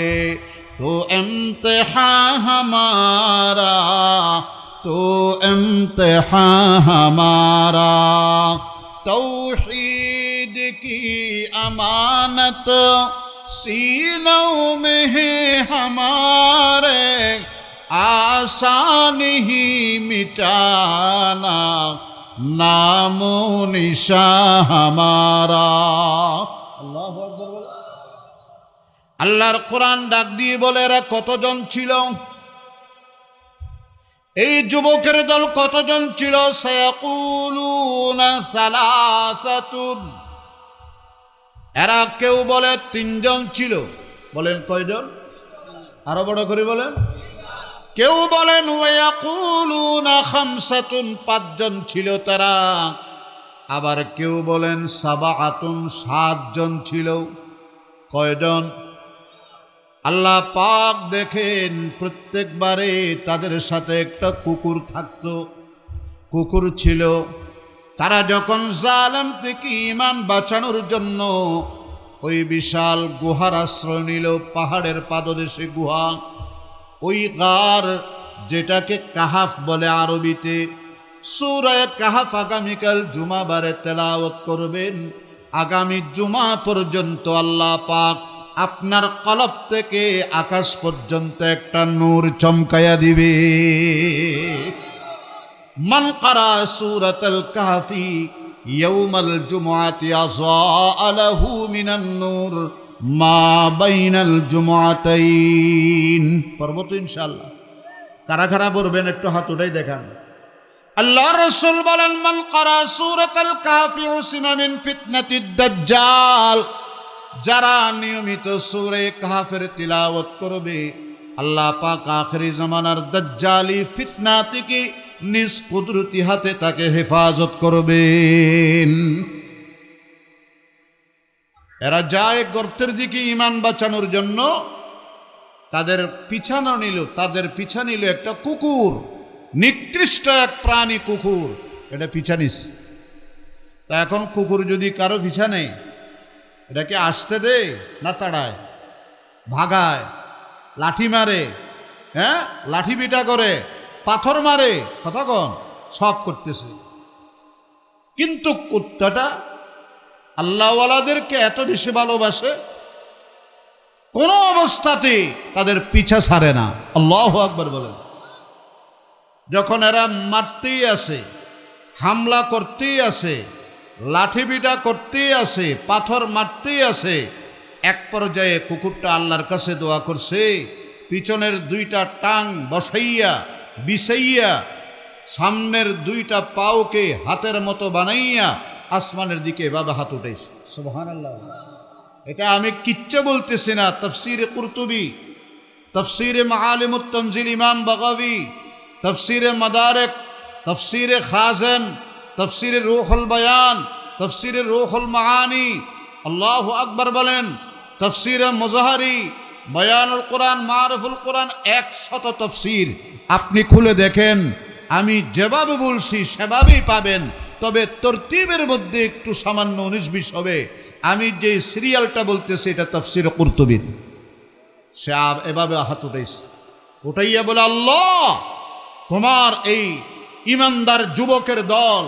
तो इम्तिहान हमारा, तो इम्तिहान हमारा। तौहीद की अमानत सीनों में है हमारे, आसान ही मिटाना नामो निशा हमारा। আল্লাহু আকবার বলে। আল্লাহর কোরআন ডাক দিয়ে বলে, এরা কতজন ছিল? এই যুবকের দল কতজন ছিল? সায়াকুলুনা সালাসাতুন, এরা কেউ বলে 3 জন ছিল। বলেন কয়জন? আরো বড় করে বলেন। কেউ বলেন ওয়ায়াকুলুনা খামসাতুন, 5 জন ছিল তারা। আবার কেউ বলেন সাবাআতুন, 7 জন ছিল। কয়জন? আল্লাহ পাক দেখেন প্রত্যেকবারে তাদের সাথে একটা কুকুর থাকতো, কুকুর ছিল। তারা যখন জালেম থেকে ঈমান বাঁচানোর জন্য ওই বিশাল গুহার আশ্রয় নিল, পাহাড়ের পাদদেশে গুহা, ওই গার যেটাকে কাহাফ বলে আরবিতে। সূরা কাহাফ আগামীকাল জুমাবারে তেলাওয়াত করবেন। আগামী জুমা পর্যন্ত আল্লাহ পাক আপনার কলব থেকে আকাশ পর্যন্ত একটা নূর চমকায়া দিবে। মান ক্বারা সূরাতুল কাহফি ইয়াউমাল জুমআতি আযা লাহু মিনান নূর মা বাইনাল জুমআতাইন। পড়ব তো ইনশাআল্লাহ। কারা কারা পড়বেন একটু হাত উঠাই দেখান। আল্লাহর রাসূল বলেন, মান ক্বারা সূরাতুল কাহফি উসিমা মিন ফিতনাতিদ দাজ্জাল। যারা নিয়মিত সূরা কাহফের তিলাওয়াত করবে, আল্লাহ পাক আখিরি জামানার দাজ্জালি ফিতনা থেকে নিজ কুদরতি হাতে তাকে হেফাজত করবেন। এরা যায় গর্তের দিকে ঈমান বাঁচানোর জন্য, তাদের পিছা নিল একটা কুকুর, নিকৃষ্ট এক প্রাণী কুকুর, এটা পিছা নিস। তা এখন কুকুর যদি কারো পিছা নেই, এটাকে আসতে দে না তাড়ায়, ভাগায়, লাঠি মারে, হ্যাঁ লাঠি বিটা করে, পাথর মারে, কথা কন, সব করতেছে। কিন্তু কুত্তাটা আল্লাহওয়ালাদেরকে এত বেশি ভালোবাসে, কোনো অবস্থাতে তাদের পিছা ছাড়ে না। আল্লাহু আকবার বলেন। যখন এরা মারতেই আসে, হামলা করতেই আসে, লাঠি বিটা করতেই আসে, পাথর মারতেই আসে, এক পর্যায়ে কুকুরটা আল্লাহর কাছে দোয়া করছে, পিছনের দুইটা টাং বসাইয়া বিছাইয়া সামনের দুইটা পাওকে হাতের মতো বানাইয়া আসমানের দিকে এভাবে হাত উঠাইছে। সুবহানাল্লাহ। এটা আমি কিচ্ছু বলতেছি না, তাফসীরে কুরতুবী, তাফসীরে মাআলিমুত তানজিল ইমাম বাগাবী, তাফসীরে মাদারিক, তাফসীরে খাজান, তাফসীরে রূহুল বায়ান, তাফসীরে রূহুল মাআনি, আল্লাহু আকবার বলেন, তাফসীরে মুজাহারি, বায়ানুল কোরআন, মারিফুল কোরআন, 100 তাফসীর আপনি খুলে দেখেন। আমি যেভাবে বলছি সেভাবেই পাবেন, তবে তরতিবের মধ্যে একটু সামান্য 19-20 হবে। আমি যে সিরিয়ালটা বলতেছি এটা তাফসীরে কুরতুবীর। সে এভাবে হাত উঠাইছে, উঠাইয়া বলে, আল্লাহ তোমার এই ইমানদার যুবকের দল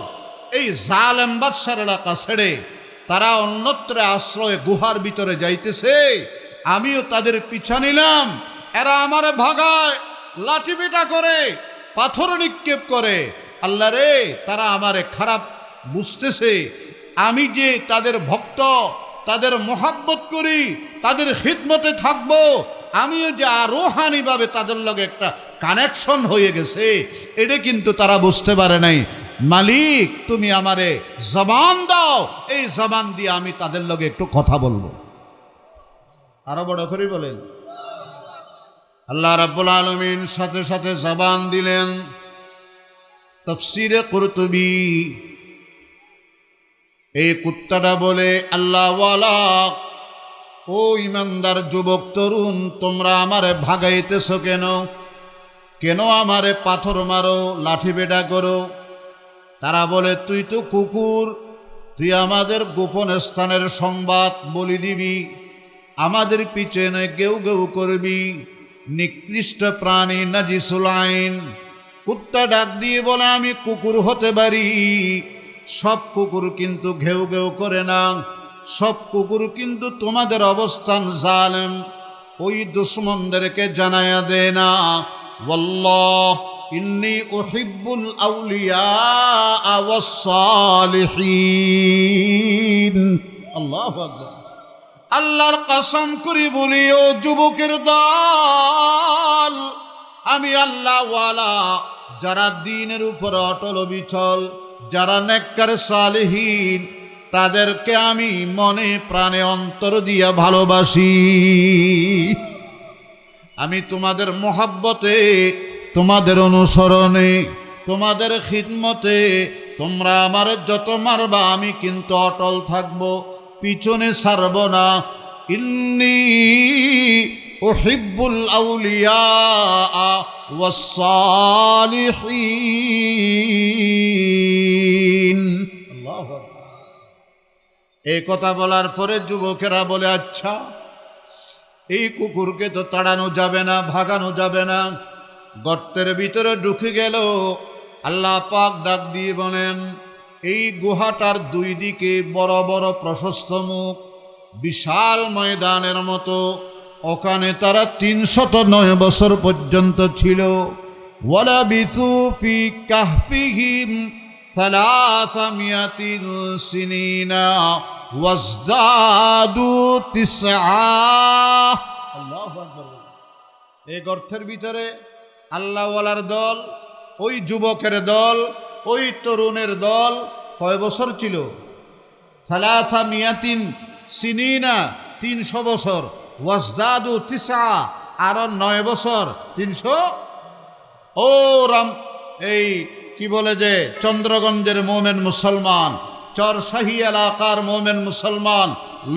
এই জালেম বাদশার এলাকা ছেড়ে তারা অন্যত্র আশ্রয়ে গুহার ভিতরে যাইতেছে, আমিও তাদের পিছা নিলাম। এরা আমারে ভাগায়, লাঠি পিটা করে, পাথর নিক্ষেপ করে। আল্লাহ রে, তারা আমারে খারাপ বুঝতেছে। আমি যে তাদের ভক্ত, তাদের মোহাব্বত করি, তাদের খিদমতে থাকব, আমিও যে রূহানিভাবে তাদের লগে একটা কানেকশন হয়ে গেছে, এটা কিন্তু তারা বুঝতে পারে নাই। মালিক তুমি আমারে জবান দাও, এই জবান দিয়ে আমি তাদের লগে একটু কথা বলবো। আরো বড় করে বলেন। আল্লাহ রাব্বুল আলামিন সাথে সাথে জবান দিলেন। তাফসীরে কুরতুবী এই কুত্তাটা বলে, আল্লাহওয়ালা ও ইমানদার যুবক তরুণ, তোমরা আমারে ভাগাইতেছ কেন? কেন আমারে পাথর মারো, লাঠি বেটা করো? তারা বলে, তুই তো কুকুর, তুই আমাদের গোপন স্থানের সংবাদ বলি দিবি, আমাদের পিছনে গেউ গেউ করবি, নিকৃষ্ট প্রাণী নাজিসুল আইন। কুত্তা ডাক দিয়ে বলে, আমি কুকুর হতে পারি, সব কুকুর কিন্তু ঘেউ ঘেউ করে না, সব কুকুর কিন্তু তোমাদের অবস্থান জালেম, ওই দুশমনদেরকে জানায়া দে না। ওয়াল্লাহ ইন্নী উহিব্বুল আউলিয়া ওয়াস সালিহিন। আল্লাহু আকবার। আল্লাহর কসম করি বলি, ও যুবকের দল, আমি আল্লাহওয়ালা, যারা দ্বীনের উপর অটল অবিচল, যারা নেককার সালেহীন, তাদেরকে আমি মনে প্রাণে অন্তর দিয়া ভালোবাসি। আমি তোমাদের মোহাব্বতে, তোমাদের অনুসরণে, তোমাদের খিদমতে, তোমরা আমার যত মারবা আমি কিন্তু অটল থাকব, পিছনে ছাড়ব না। ইন্নী উহিব্বুল আউলিয়া ওয়াস সালিহিন। আল্লাহু আকবার। এই কথা বলার পরে যুবকেরা বলে, আচ্ছা এই কুকুরকে তো তাড়ানো যাবে না, ভাগানো যাবে না। গর্তের ভিতরে ঢুকে গেল। আল্লাহ পাক ডাক দিয়ে বলেন, এই গুহাটার দুই দিকে বড় বড় প্রশস্ত মুখ, বিশাল ময়দানের মতো। ওখানে তারা 309 বছর পর্যন্ত ছিল। ওয়ালাবিথু ফি কাহফিহিম 300 সিনিনা ওয়াজদাদু 9। আল্লাহু আকবার। এই গর্তের ভিতরে আল্লাহওয়ালার দল, ওই যুবকের দল, ওই তরুণের দল কয় বছর ছিল? 300 সিনিনা, 300 বছর। ওয়াজদাদু 9, আরো 9 বছর, 300। ও রাম, এই কি বলে যে চন্দ্রগঞ্জের মোমেন মুসলমান, চরশাহী এলাকার মোমেন মুসলমান,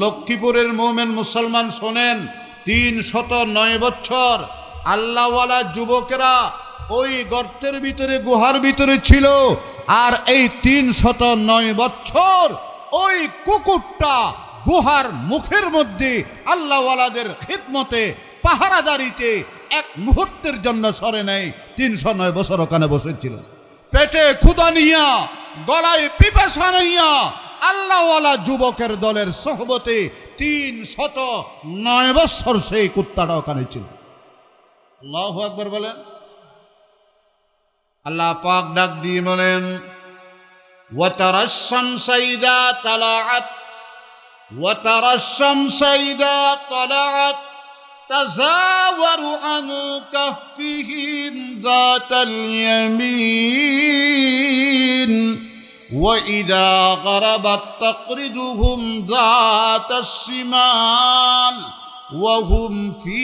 লক্ষ্মীপুরের মোমেন মুসলমান শোনেন, 309 বছর আল্লাহওয়ালা যুবকেরা ওই গর্তের ভিতরে, গুহার ভিতরে ছিল। আর এই 309 বছর ওই কুকুরটা গুহার মুখের মধ্যে আল্লাহওয়ালাদের খিদমতে, পাহারাদারিতে এক মুহূর্তের জন্য সরে নেই। 309 বছর ওখানে বসেছিল। পেটে ক্ষুধা নিয়া, গলায় পিপাসা নিয়া আল্লাহওয়ালা যুবকের দলের সোহবতে 309 বছর সেই কুত্তাটা ওখানে ছিল। আল্লাহু আকবার বলেন। আল্লাহ পাক ডাক দিয়ে বলেন, ওয়াতারাশ শামসা ইযা তালাআত ওয়াতারাশ শামসা ইযা তালাআত তাযাওয়ারু আন কাহফিহিম যাতাল ইয়ামিন ওয়া ইযা গারাবাত তাকরিদুহুম যাতাশ শিমাল ওয়া হুম ফি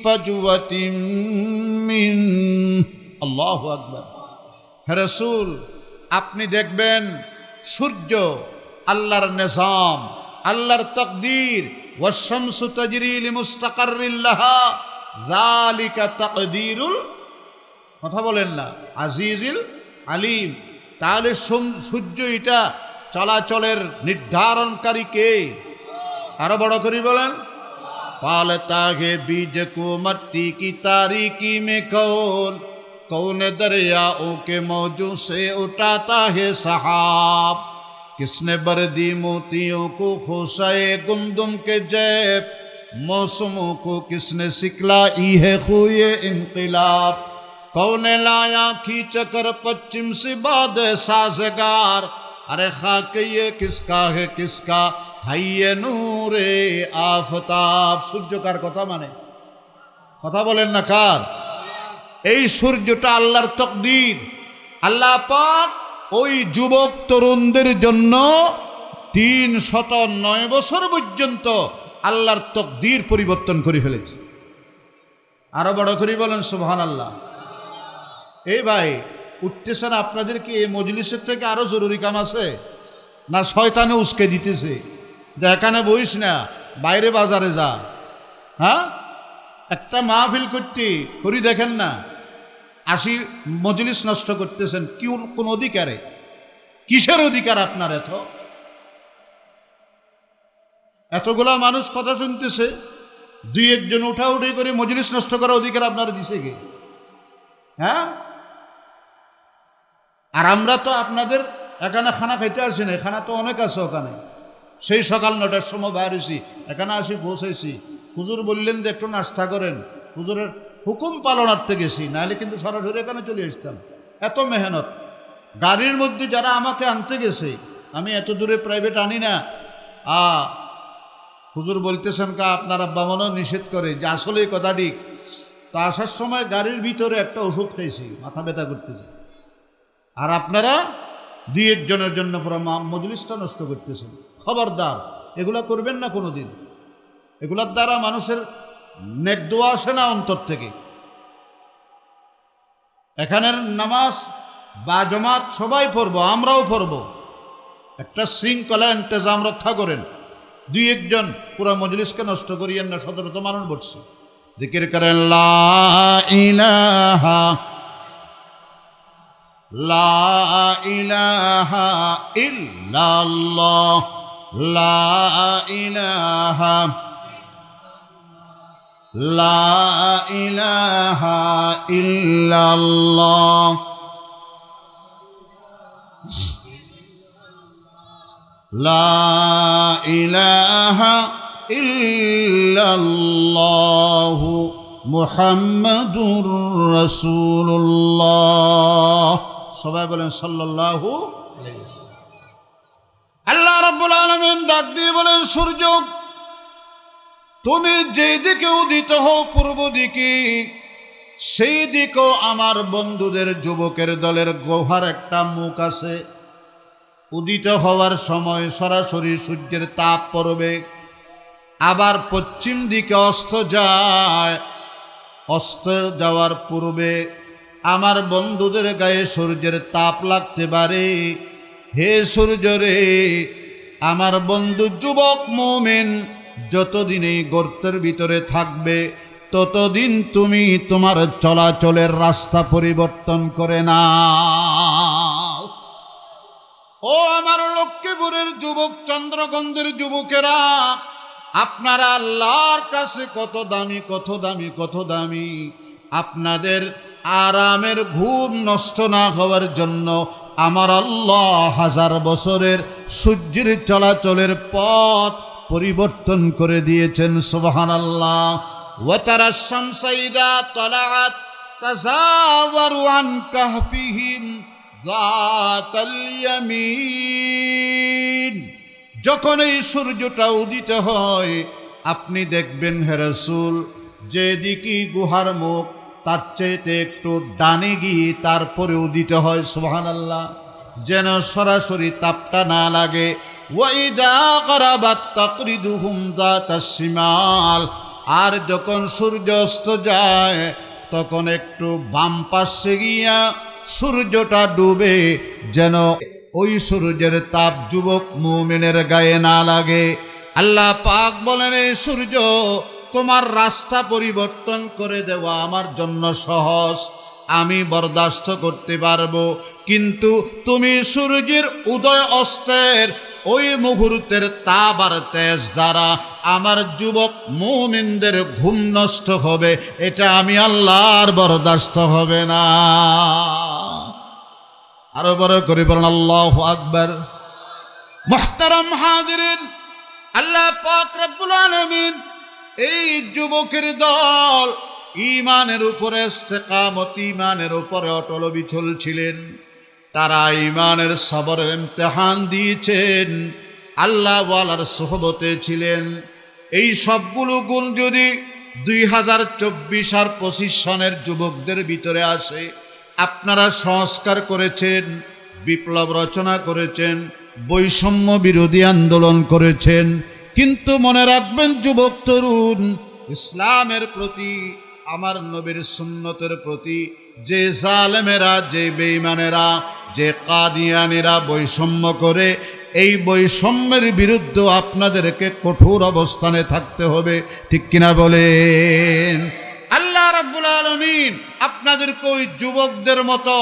ফাজওয়াতিন মিন। আল্লাহু আকবার। হে রাসূল, আপনি দেখবেন সূর্য আল্লাহর নিজাম, আল্লাহর তাকদীর। ওয়াশ-শামসু তাজরি লিমুস্তাকাররিন লাহা যালিকা তাকদীরুল, কথা বলেন না, আজিজুল আলিম। তাহলে সূর্য এটা চলাচলের নির্ধারণকারী কে? আরো বড় করে বলেন। पालता है बीज को मट्टी की तारीकी में कौन दरियाओं के मौजों से उठाता है सहाब। किसने बरदी मोतियों को खोसाए गुमदुम के जैब, मौसमों को किसने सिखलाई है खुए इनकलाब। कौन लाया खींच कर पश्चिम से बाद साजगार, अरे खाक ये किसका है किसका হাইয়ে নূরে আফতাব। সূর্য কার কথা? মানে কথা বলেন না, কার? এই সূর্যটা আল্লাহর তাকদীর। আল্লাহ পাক ওই যুবক তরুণদের জন্য 309 বছর পর্যন্ত আল্লাহর তাকদীর পরিবর্তন করে ফেলেছে। আরো বড় করে বলেন সুবহানাল্লাহ। এই ভাই উঠতেছেন, আপনাদের কি এই মজলিসের থেকে আরো জরুরি কাম আছে না শয়তানে উস্কে দিতেছে? এখানে বইস না, বাইরে বাজারে যা। হ্যাঁ, একটা মাহফিল করতে করি দেখেন না, 80 মজলিস নষ্ট করতেছেন। কোন অধিকারে? কিসের অধিকার আপনার? এতগুলা মানুষ কথা শুনতেছে, 2-1 উঠাউঠি করে মজলিস নষ্ট করার অধিকার আপনারা দিছে কে? হ্যাঁ, আর আমরা তো আপনাদের এখানে খানা খাইতে আসি না, খানা তো অনেক আছে ওখানে। সেই সকাল 9টার সময় বাইর হয়েছি, এখানে আসি পৌঁছেছি। হুজুর বললেন যে একটু নাস্তা করেন, হুজুরের হুকুম পালনার্থে গেছি, নাহলে কিন্তু সরাসরি এখানে চলে আসতাম। এত মেহনত গাড়ির মধ্যে যারা আমাকে আনতে গেছে, আমি এত দূরে প্রাইভেট আনি না। হুজুর বলতেছেন কা আপনার আব্বা মনে নিষেধ করে, যে আসলে এই কথা ঠিক। তা আসার সময় গাড়ির ভিতরে একটা ওষুধ খাইছি, মাথা ব্যথা করতেছে। আর আপনারা 2-1 জনের জন্য পুরো মজলিসটা নষ্ট করতেছেন। খবরদার, এগুলা করবেন না কোনোদিন। এগুলার দ্বারা মানুষের নেক দোয়া আসে না অন্তর থেকে। এখানের নামাজ বা জমাত সবাই পড়বো, আমরাও পড়বো। একটা শৃঙ্খলা ইন্তেজাম রক্ষা করেন। 2-1 জন পুরো মজলিসকে নষ্ট করিয়েন না। 17 মানুষ বসছে, জিকির করেন লা ইলাহা লা ইলাহা ইল্লাল্লাহ লা ইলাহা লা ইলাহা ইল্লাল্লাহ লা ইলাহা ইল্লাল্লাহু মুহাম্মাদুর রাসূলুল্লাহ। সবাই বলেন সাল্লাল্লাহু আলাইহি ওয়াসাল্লাম। আল্লাহ রাব্বুল আলামিন ডাক দিয়ে বলেন, সূর্য তুমি যেই দিকে উদিত হও পূর্ব দিকে, সেই দিকেও আমার বন্ধুদের যুবকের দলের গুহার একটা মুখ আছে। উদিত হওয়ার সময় সরাসরি সূর্যের তাপ পড়বে, আবার পশ্চিম দিকে অস্ত যায়। অস্ত যাওয়ার পূর্বে আমার বন্ধুদের গায়ে সূর্যের তাপ লাগতে পারে। হে সূর্য রে, আমার বন্ধু যুবক মুমিন যতদিন এই গর্তের ভিতরে থাকবে, ততদিন তুমি তোমার চলাচলের রাস্তা পরিবর্তন করে নাও। ও আমার লক্ষ্মীপুরের যুবক, চন্দ্রগঞ্জের যুবকেরা, আপনারা আল্লাহর কাছে কত দামি, কত দামি, কত দামি। আপনাদের আরামের ঘুম নষ্ট না হওয়ার জন্য আমার আল্লাহ 1000 বছরের সূর্যের চলাচলের পথ পরিবর্তন করে দিয়েছেন। সুবহানাল্লাহ। ওয়া তারা শামসা ইযা তালাআত তাযাওয়ারু আন কাহফিহিম যাতাল ইয়ামিন। যখন এই সূর্যটা উদিত হয়, আপনি দেখবেন হে রাসূল, যেদিকে গুহার মুখ তার চাইতে একটু ডানে গিয়ে তারপরে উদিত হয়। সুবহানাল্লাহ। যেন সরাসরি তাপটা না লাগে। ওয়াইদা গারাবাত তাকরিদুহুম যাতাস শিমাল। আর যখন সূর্য অস্ত যায়, তখন একটু বাম পাশে গিয়া সূর্যটা ডুবে, যেন ওই সূর্যের তাপ যুবক মুমিনের গায়ে না লাগে। আল্লাহ পাক বলেন, এই সূর্য তোমার রাস্তা পরিবর্তন করে দেওয়া আমার জন্য সহজ, আমি বরদাস্ত করতে পারবো। কিন্তু তুমি সূর্যের উদয় অস্তের ওই মুহূর্তের তাপ আর তেজ দ্বারা আমার যুবক মুমিনদের ঘুম নষ্ট হবে, এটা আমি আল্লাহর বরদাস্ত হবে না। আরো বড় করে বলেন আল্লাহু আকবার। মুহতারাম হাজিরিন, আল্লাহ পাক রব্বুল আলামিন এই যুবকের দল ঈমানের উপরে ইস্তেকামত, ঈমানের উপরে অটল অবিচল ছিলেন। তারা ঈমানের সবরের ইমতিহান দিয়েছেন, আল্লাহ ওয়ালার সোহবতে ছিলেন। এই সবগুলো গুণ যদি 2024 আর 25 সনের যুবকদের ভিতরে আসে, আপনারা সংস্কার করেছেন, বিপ্লব রচনা করেছেন, বৈষম্য বিরোধী আন্দোলন করেছেন, কিন্তু মনে রাখবেন যুবক তরুণ, ইসলামের প্রতি, আমার নবীর সুন্নতের প্রতি যে জালেমেরা, যে বেঈমানেরা, যে কাদিয়ানীরা বৈষম্য করে, এই বৈষম্যের বিরুদ্ধে আপনাদেরকে কঠোর অবস্থানে থাকতে হবে। ঠিক কিনা বলেন? আল্লাহ রাব্বুল আলামিন আপনাদেরকে ওই যুবকদের মতো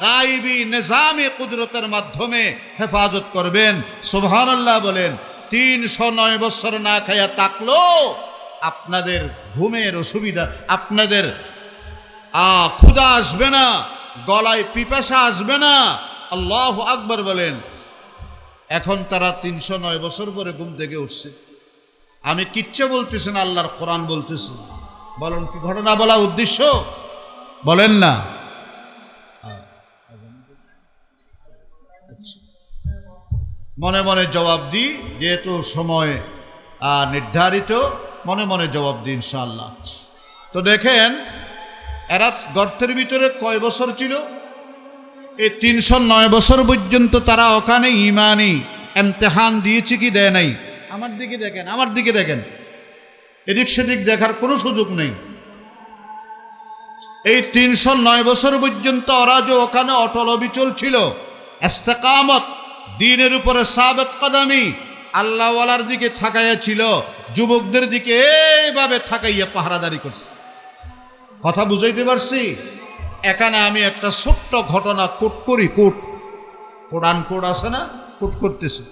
গায়বী নিজামী কুদরতের মাধ্যমে হেফাজত করবেন। সুবহানাল্লাহ বলেন। 309 বছর না খাইয়া থাকলো আপনাদের ঘুমের অসুবিধা, আপনাদের ক্ষুধা আসবে না, গলায় পিপাসা আসবে না। আল্লাহু আকবার বলেন। এখন তারা 309 বছর পরে ঘুম থেকে উঠছে। আমি কিচ্ছু বলতেছি না, আল্লাহর কোরআন বলতেছি। বলেন কি ঘটনা বলা উদ্দেশ্য? বলেন না। মনে মনে জবাব দিই, যেহেতু সময় নির্ধারিত, মনে মনে জবাব দিই ইনশাআল্লাহ। তো দেখেন, এরা গর্তের ভিতরে কয় বছর ছিল? এই 309 বছর পর্যন্ত তারা ওখানে ঈমানি ইমতিহান দিয়েছে কি দেয় নাই? আমার দিকে দেখেন, আমার দিকে দেখেন, এদিক সেদিক দেখার কোনো সুযোগ নেই। এই 309 বছর পর্যন্ত ওরা যে ওখানে অটল অবিচল ছিল, ইস্তেকামত, দ্বীনের উপরে সাবেত কদমি, আল্লাহওয়ালার দিকে থাকাইয়া ছিল, যুবকদের দিকে এইভাবে থাকাইয়া পাহারাদারি করছে। কথা বুঝাইতে পারছি? এখানে আমি একটা ছোট্ট ঘটনা কোট করি। কোরআন কোড আছে না, কোট করতেছি।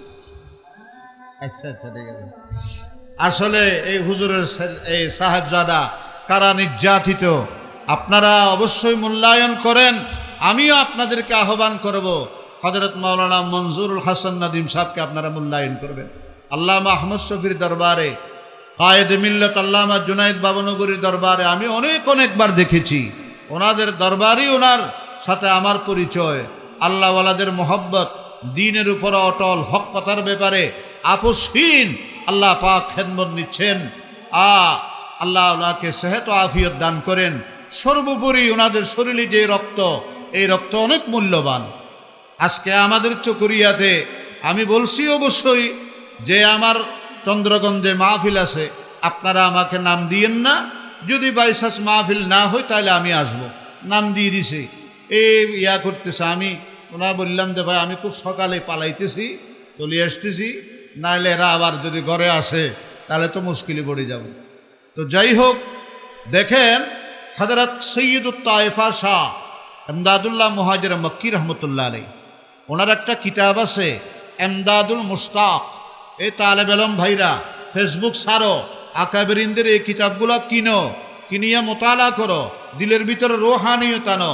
আচ্ছা আচ্ছা, ঠিক আছে। আসলে এই হুজুরের এই সাহেবজাদা কারা নির্যাতিত, আপনারা অবশ্যই মূল্যায়ন করেন। আমিও আপনাদেরকে আহ্বান করব, হযরত মাওলানা মনজুরুল হাসান নাদিম সাহেবকে আপনারা মূল্যায়ন করবেন। আল্লামা আহমদ শফির দরবারে, কায়েদ মিল্লত আল্লামা জুনায়েদ বাবনগরীর দরবারে আমি অনেকবার দেখেছি। ওনাদের দরবারই ওনার সাথে আমার পরিচয়। আল্লাহওয়ালাদের মোহব্বত, দ্বীনের উপর অটল, হক কথার ব্যাপারে আপোষহীন আল্লাহ পাক খেদমত নিচ্ছেন। আল্লাহ ওনাকে সেহত ও আফিয়ত দান করেন। সর্বোপরি ওনাদের শরীরে যে রক্ত, এই রক্ত অনেক মূল্যবান। আজকে আমাদের চকরিয়াতে আমি বলছি অবশ্যই যে আমার চন্দ্রগঞ্জে মাহফিল আছে, আপনারা আমাকে নাম দিয়েন না, যদি বাইশাস মাহফিল না হয় তাহলে আমি আসব। নাম দিয়ে দিছি, করতেছে। আমি ওনা বললাম যে ভাই আমি খুব সকালে পালাইতেছি, চলে আসতেছি, নাহলে এরা আবার যদি ঘরে আসে তাহলে তো মুশকিলে পড়ে যাব। তো যাই হোক, দেখেন হযরত সৈয়দুত তায়েফা শাহ এমদাদুল্লাহ মুহাজির মক্কি রহমতুল্লাহ আলাইহি, ওনার একটা কিতাব আছে এমদাদুল মুশতাক। এই তালেব ইলম ভাইরা ফেসবুক ছাড়ো, আকাবেরিনদের এই কিতাবগুলো কিনিয়া মোতালা করো, দিলের ভিতরে রুহানিয়ত আনো।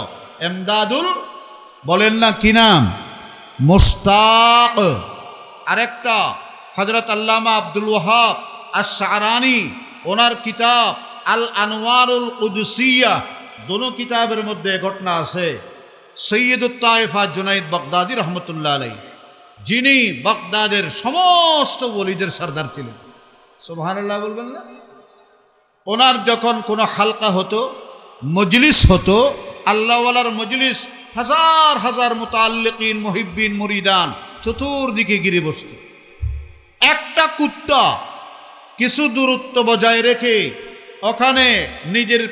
এমদাদুল বলেন না কি নাম? মুশতাক। আরেকটা হযরত আল্লামা আব্দুল ওয়াহাব আশ-শারানি, ওনার কিতাব আল আনওয়ারুল কুদসিয়া। দোনো কিতাবের মধ্যে ঘটনা আছে। সৈয়দুত তায়েফা জুনাইদ বাগদাদি রহমতুল্লাহ আলাইহি, যিনি বাগদাদের সমস্ত ওলিদের সরদার ছিলেন। সুবহানাল্লাহ বলবেন না? ওনার যখন কোনো হালকা হতো, মজলিস হতো, আল্লাহওয়ালার মজলিস, হাজার হাজার মুতাআল্লিকিন, মুহিব্বিন, মুরিদান চতুর্দিকে ঘিরে বসত। একটা কুত্তা কিছু দূরত্ব বজায় রেখে ওখানে নিজের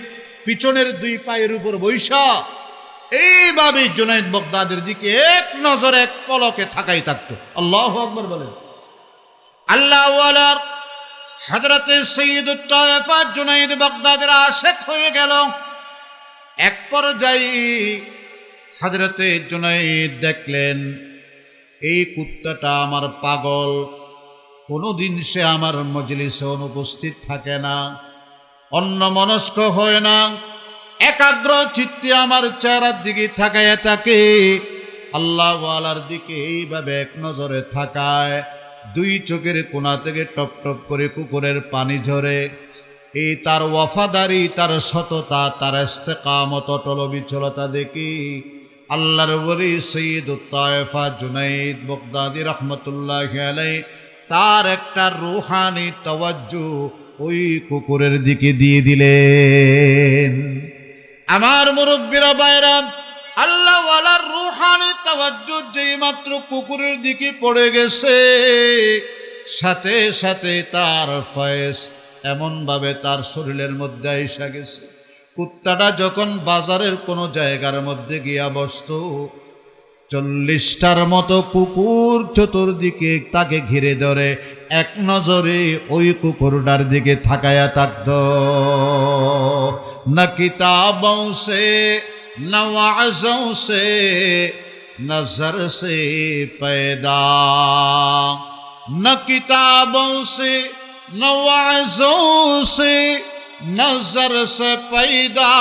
পিছনের দুই পায়ের উপর বৈশা এইভাবে জুনাইদ বাগদাদের দিকে এক নজর, এক পলকে থাকাই থাকতো। আল্লাহু আকবার বলেন। আল্লাহওয়ালার হযরতে সৈয়দুত তায়েফা জুনাইদ বাগদাদের আশিক হয়ে গেল। এক পর্যায়ে হযরতে জুনাইদ দেখলেন এই কুত্তাটা আমার পাগল, কোনোদিন সে আমার মজলিসে অনুপস্থিত থাকে না, অন্যমনস্ক হয় না, একাগ্র চিত্তে আমার চেহারার দিকে তাকায় থাকে। আল্লাহওয়ালার দিকে এইভাবে এক নজরে থাকায় দুই চোখের কোণা থেকে টপ টপ করে কুকুরের পানি ঝরে। এই তার ওয়াফাদারি, তার সততা, তার ইস্তেকামত, অটল বিচলতা দেখি আল্লাহর ওলি সৈয়দুত তায়েফা জুনাইদ বাগদাদি রহমতুল্লাহি আলাইহি তার একটা রুহানি তাওয়াজ্জু ওই কুকুরের দিকে দিয়ে দিলেন। আমার মুরব্বিরা বাইরা, আল্লাহওয়ালার রুহানি তাওয়াজ্জু যেই মাত্র কুকুরের দিকে পড়ে গেছে, সাথে সাথে তার ফয়েজ এমনভাবে তার শরীরের মধ্যে এসে গেছে। কুত্তাটা যখন বাজারের কোনো জায়গার মধ্যে গিয়া বসত, 40টার মতো কুকুর চতুর্দিকে তাকে ঘিরে ধরে এক নজরে ওই কুকুরটার দিকে তাকায়া থাকত। না কিতাবों से न वाज़ों से नजर से पैदा, न किताबों से न वाज़ों से नजर से पैदा,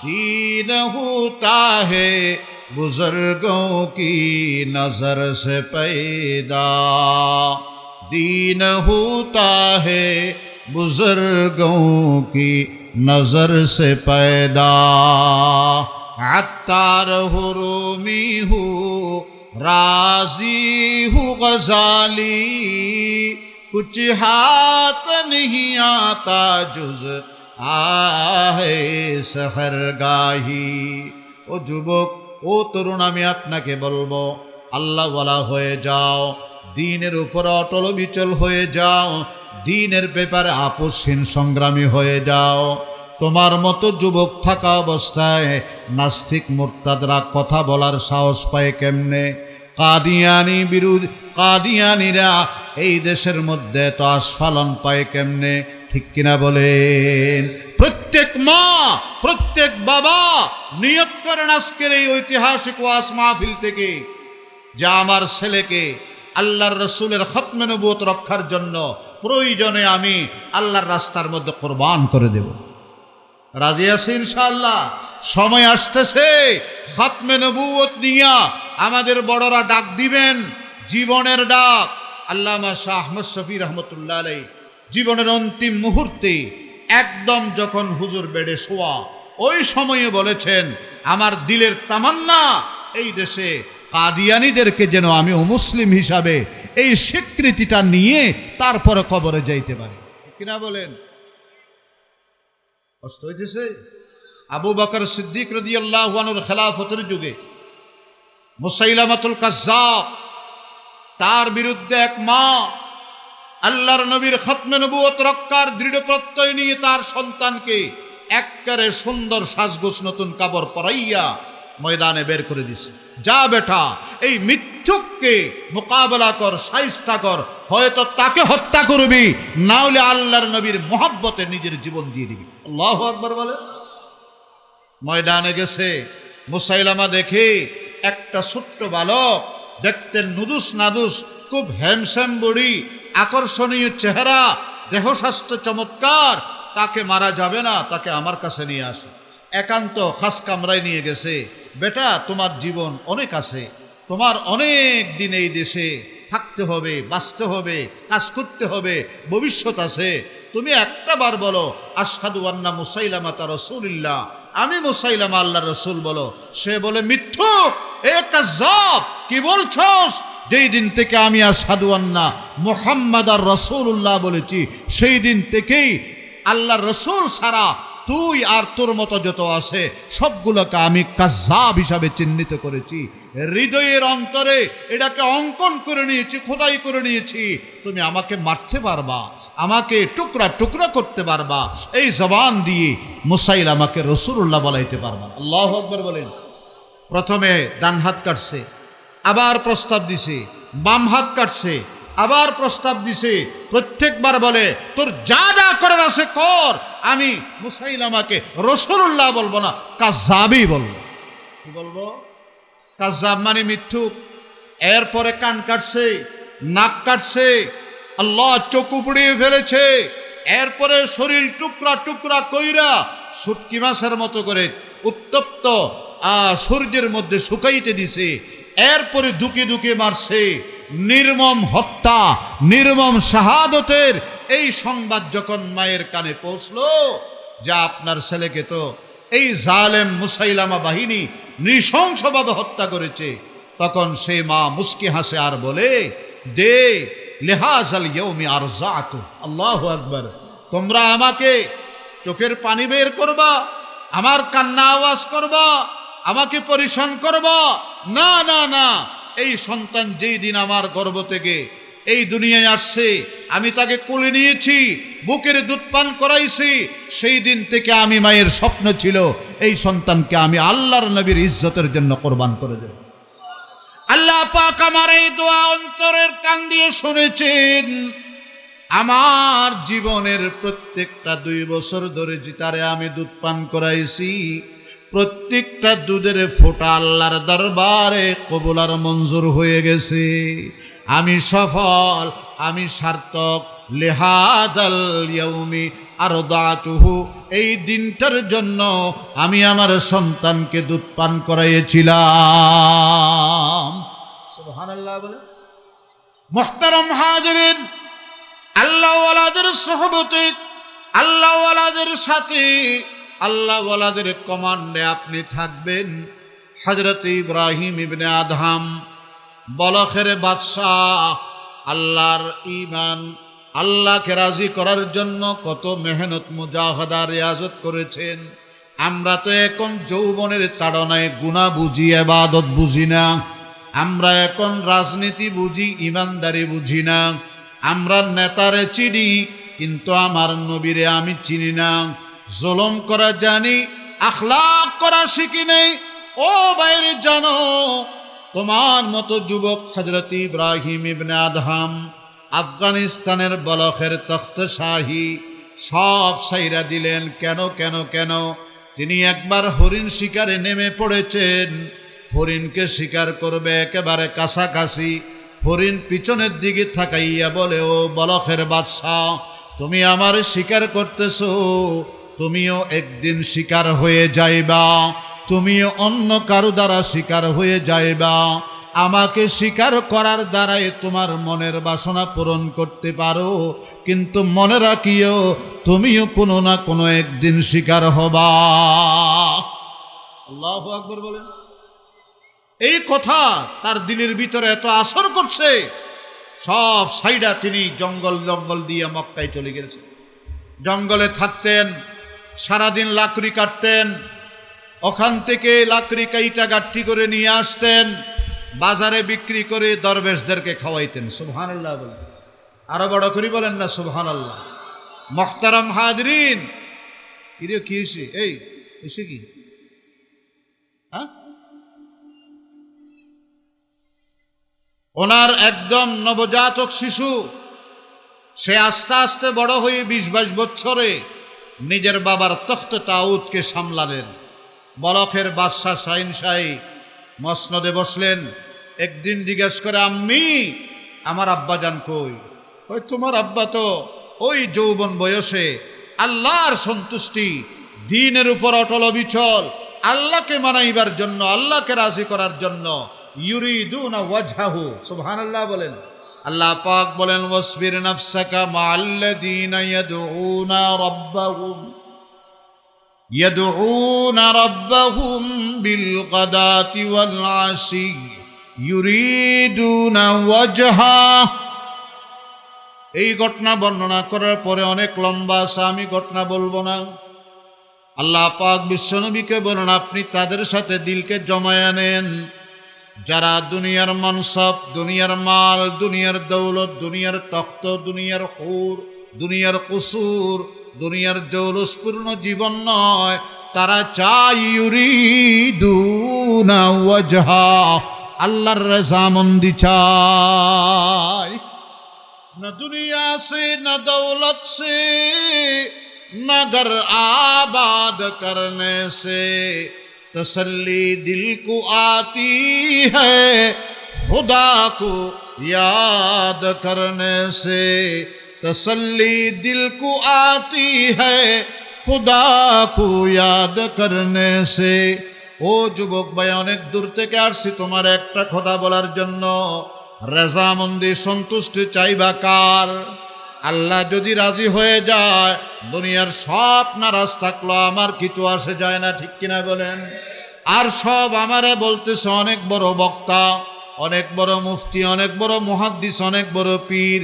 दीन होता है बुजुर्गों की नजर से पैदा, दीन होता है बुजुर्गों की नजर से पैदा। अत्तार हूँ, रूमी हूँ, राजी हूँ, गजाली, कुछ हाथ नहीं आता जुज आहे सहरगाही। ও যুবক, ও তরুণ, আমি আপনাকে বলবো, আল্লাহওয়ালা হয়ে যাও, দ্বীনের উপর অটল বিচল হয়ে যাও, দ্বীনের ব্যাপারে আপোষহীন সংগ্রামী হয়ে যাও। তোমার মতো যুবক থাকা অবস্থায় নাস্তিক মুরতাদরা কথা বলার সাহস পায় কেমনে? কাদিয়ানি বিরোধী কাদিয়ানিরা এই দেশের মধ্যে তো আস্ফালন পায় কেমনে? ঠিক কিনা বলেন? প্রত্যেক মা, প্রত্যেক বাবা নিয়ত করেন আজকের এই ঐতিহাসিক ওয়াজ মাহফিল থেকে যে আমার ছেলেকে আল্লাহর রসুলের খতমে নবুয়ত রক্ষার জন্য প্রয়োজনে আমি আল্লাহর রাস্তার মধ্যে কোরবান করে দেব। রাজি আছে ইনশাআল্লাহ? সময় আসতেছে, খতমে নবুয়ত নিয়া আমাদের বড়রা ডাক দিবেন, জীবনের ডাক। আল্লামা শাহ আহমদ শফি রহমতুল্লাহ আলাইহি জীবনের অন্তিম মুহূর্তে একদম যখন হুজুর বেডে শোয়া ওই সময়ে বলেছেন, আমার দিলের তামান্না এই দেশে কাদিয়ানীদেরকে যেন আমি অমুসলিম হিসাবে এই স্বীকৃতিটা নিয়ে তারপরে কবরে যাইতে পারি। কিনা বলেন? কষ্ট হইতেছে। আবু বকর সিদ্দিক রাদিয়াল্লাহু আনহুর খেলাফতের যুগে মুসাইলামাতুল কাজ্জাব, তার বিরুদ্ধে এক মা আল্লাহর নবীর খতমে নবুয়ত রক্ষার দৃঢ় প্রত্যয় নিয়ে তার সন্তানকে একবারে সুন্দর সাজগোজ নতুন কাপড় পরাইয়া ময়দানে বের করে দিছে, যা বেটা এই মিথ্যুককে মোকাবেলা কর, শাইস্তা কর, হয়তো তাকে হত্যা করবি, না হলে আল্লাহর নবীর মহব্বতে নিজের জীবন দিয়ে দিবি। আল্লাহু আকবার বলে। ময়দানে গেছে, মুসাইলামা দেখে একটা ছোট্ট বালক, দেখতে নুদুস নাদুস, খুব হ্যামস্যাম বডি, আকর্ষণীয় চেহারা, দেহ স্বাস্থ্য চমৎকার, তাকে মারা যাবে না, তাকে আমার কাছে নিয়ে আসে। একান্ত খাস কামরায় নিয়ে গেছে, বেটা তোমার জীবন অনেক আছে, তোমার অনেক দিন এই দেশে থাকতে হবে, বাঁচতে হবে, কাজ করতে হবে, ভবিষ্যৎ আছে, তুমি একটা বার বলো আশহাদু আন্না মুসাইলামাতা রাসূলুল্লাহ, আমি মুসাইলামা আল্লাহর রাসূল বলো। সে বলে, মিথ্যুক, এ কাজ্জাব, কি বলছস? যেই দিন থেকে আমি আশহাদু আন্না মুহাম্মাদার রাসূলুল্লাহ বলেছি, সেই দিন থেকেই আল্লাহর রাসূল ছাড়া তুই আর তোর মতো যত আছে সবগুলোকে আমি কাজ্জাব হিসাবে চিহ্নিত করেছি। হৃদয়ের অন্তরে এটাকে অঙ্কন করে নিয়েছি, খোদাই করে নিয়েছি। তুমি আমাকে মারতে পারবা, আমাকে টুকরা টুকরা করতে পারবা, এই জবান দিয়ে মুসাইলামাকে রাসূলুল্লাহ বলাইতে পারবা। আল্লাহু আকবার বলেন। প্রথমে ডান হাত কাটছে, আবার প্রস্তাব দিছে, বাম হাত কাটছে, আবার প্রস্তাব দিছে। প্রত্যেকবার বলে, তোর যা যা করার আছে কর, আমি মুসাইলামাকে রাসূলুল্লাহ বলবো না, কাজ্জাবই বলবো। কি বলবো? কাজ্জাব মানে মিথ্যুক। এরপরে কান কাটছে, নাক কাটছে, আল্লাহ চোখ উপড়িয়ে ফেলেছে। এরপরে শরীর টুকরা টুকরা কইরা শুটকি মাছের মতো করে উত্তপ্ত সূর্যের মধ্যে শুকাইতে দিছে। এরপরে দুকে দুকে মারছে। নির্মম হত্যা, নির্মম শাহাদতের এই সংবাদ যখন মায়ের কানে পৌঁছলো, যা আপনার ছেলেকে তো এই জালেম মুসাইলামা বাহিনী নৃশংসভাবে হত্যা করেছে, তখন সেই মা মুস্কি হাসে আর বলে, দে লিহাজাল ইয়াউমি আরজাতু। আল্লাহু আকবার। তোমরা আমাকে চোখের পানি বের করবা, আমার কান্না আওয়াজ করবা, আমাকে পরিশান করবা? না না না, এই সন্তান যেই দিন আমার গর্ভ থেকে এই দুনিয়ায় আসছে, আমি তাকে কোলে নিয়েছি, বুকের দুধ পান করাইছি, সেই দিন থেকে আমি মায়ের স্বপ্ন ছিল এই সন্তানকে আমি আল্লাহর নবীর ইজ্জতের জন্য কোরবান করে দেব। আল্লাহ পাক আমার এই দোয়া অন্তরের কান দিয়ে শুনেছেন। আমার জীবনের প্রত্যেকটা 2 বছর ধরে জিতারে আমি দুধ পান করাইছি, প্রত্যেকটা দুধের ফোঁটা আল্লাহর দরবারে কবুল আর মঞ্জুর হয়ে গেছে। আমি সফল, আমি সার্থক। লিহাদাল ইয়াউমি আরদাতুহু, এই দিনটার জন্য আমি আমার সন্তানকে দুধ পান করাইছিলাম। সুবহানাল্লাহ বলে। মুহতারাম হাজিরিন, আল্লাহওয়ালাদের সোহবতে, আল্লাহওয়ালাদের সাথে, আল্লাহওয়ালাদের কমান্ডে আপনি থাকবেন। হযরত ইব্রাহিম ইবনে আদহাম, বলখের বাদশাহ, আল্লাহর ঈমান, আল্লাহকে রাজি করার জন্য কত মেহনত মুজাহাদা রিয়াজত করেছেন। আমরা তো এখন যৌবনের তাড়নায় গুনাহ বুঝি, ইবাদত বুঝি না। আমরা এখন রাজনীতি বুঝি, ইমানদারি বুঝি না। আমরা নেতারে চিনি, কিন্তু আমার নবীরে আমি চিনি না। জুলুম করা জানি, আখলাক করা শিখি নেই। ও বাইরে জানো, তোমার মতো যুবক হযরত ইব্রাহিম ইবনে আদহাম আফগানিস্তানের বলখের তখ্তশাহী সব ছাইরা দিলেন। কেন কেন কেন? তিনি একবার হরিণ শিকারে নেমে পড়েছেন। হরিণকে শিকার করবে একেবারে কাছাকাছি। হরিণ পিছনের দিকে তাকাইয়া বলে, ও বলখের বাদশাহ, তুমি আমার শিকার করতেছো, তুমিও একদিন শিকার হয়ে যাইবা, তুমিও অন্য কারো দ্বারা শিকার হয়ে যাইবা। আমাকে স্বীকার করার দ্বারাই তোমার মনের বাসনা পূরণ করতে পারো, কিন্তু মনে রাখিও তুমিও কোনো না কোনো একদিন স্বীকার হবা। আল্লাহু আকবার বলেন। এই কথা তার দিলের ভিতরে এত আসর করছে, সব সাইডা তিনি জঙ্গল দিয়ে মক্কায় চলে গেছেন। জঙ্গলে থাকতেন, সারাদিন লাকড়ি কাটতেন, ওখান থেকে লাকড়ি কাইটা গাঠি করে নিয়ে আসতেন, বাজারে বিক্রি করে দরবেশদেরকে খাওয়াইতেন। সুবহানাল্লাহ বলেন, আরো বড় করে বলেন না সুবহানাল্লাহ। মুহতারাম হাজরিন, কি হয়েছে? এই এসে কি হ্যাঁ, ওনার একদম নবজাতক শিশু, সে আস্তে আস্তে বড় হয়ে 20-22 বছরে নিজের বাবার তখতে তাউদকে সামলালেন। বলখের বাদশাহ শাহিন শাহী মসনদে বসলেন। একদিন জিজ্ঞেস করে, আম্মি আমার আব্বাজান কই? ওই তোমার আব্বা তো ওই যৌবন বয়সে আল্লাহর সন্তুষ্টি, দ্বীনের উপর অটল অবিচল, আল্লাহকে মানাইবার জন্য, আল্লাহকে রাজি করার জন্য ইউরিদুনা ওয়াজহাহু। সুবহানাল্লাহ বলেন। আল্লাহ পাক বলেন, ওয়াসবির নাফসাকা মাআল্লাযীনা ইয়াদউনা রাব্বাহুম বিল গাদাতি ওয়াল আশি ইউরিদুনা ওয়াজহা। এই ঘটনা বর্ণনা করার পরে অনেক লম্বা আছে, আমি ঘটনা বলবো না। আল্লাহ পাক বিশ্বনবীকে বলেন, আপনি তাদের সাথে দিলকে জমায়া নেন যারা দুনিয়ার মনসব, দুনিয়ার মাল, দুনিয়ার দৌলত, দুনিয়ার তখ্ত, দুনিয়ার হুর, দুনিয়ার কুসুর, দুনিয়ার জৌলুসপূর্ণ জীবন নয়, তারা চায় ইউরিদুনা ওয়াজহা, আল্লাহর রজামন্দি চায়। না দুনিয়া সে, না দৌলত সে, না ঘর आबाद करने से तसल्ली दिल को आती है, खुदा को याद करने से तसल्ली दिल को आती है, खुदा को याद करने से। ও যুবক ভাই, অনেক দূর থেকে আসছি তোমার একটা কথা বলার জন্য। রেজামন্দি, সন্তুষ্টি চাইবা কার? আল্লাহ যদি রাজি হয়ে যায়, দুনিয়ার সব নারাজ থাকলো আমার কিছু আসে যায় না, ঠিক কিনা বলেন? আর সব আমারে বলতেছে অনেক বড় বক্তা, অনেক বড় মুফতি, অনেক বড় মুহাদ্দিস, অনেক বড় পীর,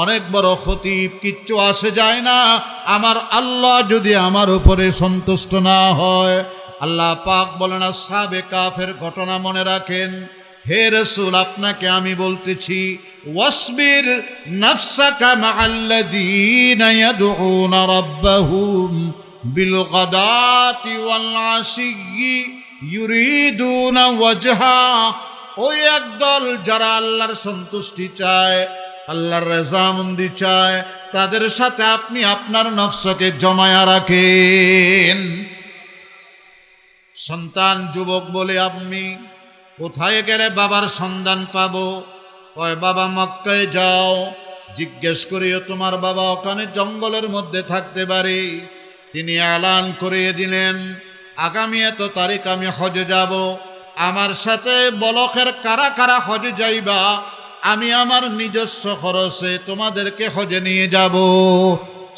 অনেক বড় খতিব, কিচ্ছু আসে যায় না আমার আল্লাহ যদি আমার উপরে সন্তুষ্ট না হয়। আল্লাহ পাক বলেন, আসহাবে কাফের ঘটনা মনে রাখেন। হে রাসূল, আপনাকে আমি বলতেছি, ওয়াসবির নাফসাকা মাআল্লাযীনা ইয়াদউনা রাব্বাহুম বিল গাদাতি ওয়াল আশিয়্যি ইউরিদুনা ওয়াজহা। ওই একদল যারা আল্লাহর সন্তুষ্টি চায়, আল্লাহর রেজামন্দি চায়, তাদের সাথে আপনি আপনার নফসকে জমায়া রাখেন। সন্তান যুবক বলে, আপনি কোথায় গেলে বাবার সন্ধান পাবো? কয়, বাবা মক্কায় যাও, জিজ্ঞেস করিও তোমার বাবা ওখানে জঙ্গলের মধ্যে থাকতে পারে। তিনি এলান করিয়ে দিলেন, আগামী এত তারিখ আমি হজে যাব, আমার সাথে বলখের কারা কারা হজে যাইবা, আমি আমার নিজস্ব খরচে তোমাদেরকে হজে নিয়ে যাব।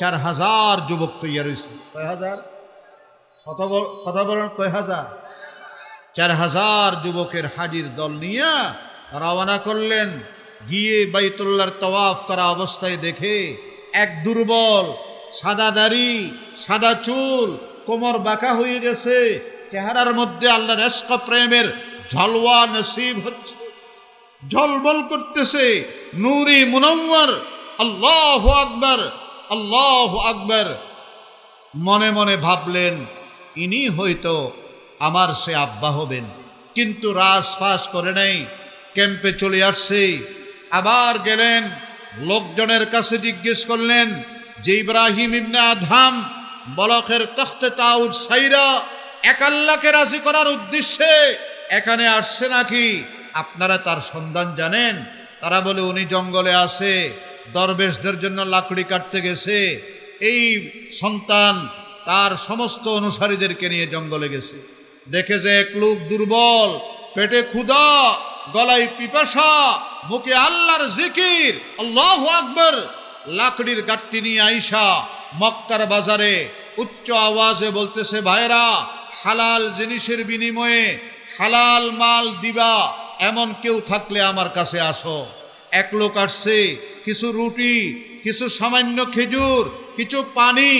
4000 যুবক তৈরি হয়েছে। কয় হাজার? কথা বলেন, কয় হাজার? 4000 যুবকের হাজির দল নিয়ে রওনা করলেন। গিয়ে বাইতুল্লাহর তওয়াফ করা অবস্থায় দেখে এক দুর্বল, সাদা দাড়ি, সাদা চুল, কোমর বাঁকা হয়ে গেছে, চেহারার মধ্যে আল্লাহর ইশক প্রেমের ঝলওয়া নসিব হচ্ছে, ঝলমল করতেছে, নূরি মুনওয়ার। আল্লাহু আকবার, আল্লাহু আকবার। মনে মনে ভাবলেন, ইনি হয়তো আমার সে আব্বা হবেন। কিন্তু রাস ফাঁস করে নেই, ক্যাম্পে চলে আসছে। আবার গেলেন, লোকজনের কাছে জিজ্ঞেস করলেন যে ইব্রাহিম ইবনে আদহাম বলখের তখতে তাউদ সাইরা এক আল্লাহকে রাজি করার উদ্দেশ্যে এখানে আসছে নাকি? আপনারা তার সন্ধান জানেন? তারা বলে, উনি জঙ্গলে আছে, দরবেশদের জন্য লাকড়ি কাটতে গেছে। এই সন্তান তার সমস্ত অনুসারীদেরকে নিয়ে জঙ্গলে গেছে। দেখে যে এক লোক দুর্বল, পেটে ক্ষুধা, গলায় পিপাসা, মুখে আল্লাহর জিকির, আল্লাহু আকবার। লাকড়ির গাঁটটি নিয়ে আইসা মক্কার বাজারে উচ্চ আওয়াজে বলতেছে, ভাইরা হালাল জিনিসের বিনিময়ে হালাল মাল দিবা এমন কেউ থাকলে আমার কাছে আসো। এক লোক আসছে, কিছু রুটি, কিছু সামান্য খেজুর, কিছু পানি,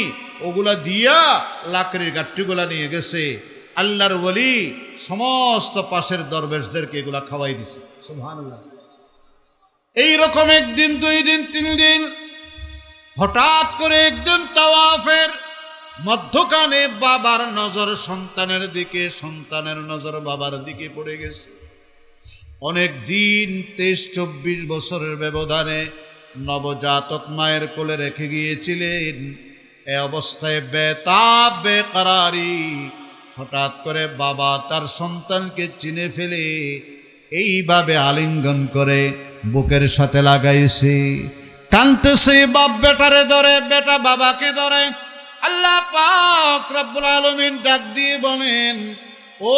ওগুলা দিয়া লাকড়ির গাঁটটিগুলা নিয়ে গেছে। আল্লাহর ওলি সমস্ত পাশের দরবেশদেরকে এগুলা খাওয়াই দিছে। সুবহানাল্লাহ। এইরকম একদিন, 2 দিন, 3 দিন, হঠাৎ করে একদিন তাওয়াফের মধ্যখানে বাবার নজর সন্তানের দিকে, সন্তানের নজর বাবার দিকে পড়ে গেছে। অনেক দিন 23-24 বছরের ব্যবধানে নবজাতক মায়ের কোলে রেখে গিয়েছিলেন। এ অবস্থায় বেতাব বেকরারি, হঠাৎ করে বাবা তার সন্তানকে চিনে ফেলে এইভাবে আলিঙ্গন করে বুকের সাথে লাগাইছে, কাঁদতেছে। বাপ বেটারে ধরে, বেটা বাবাকে ধরে। আল্লাহ পাক রব্বুল আলামিন ডাক দিয়ে বলেন, ও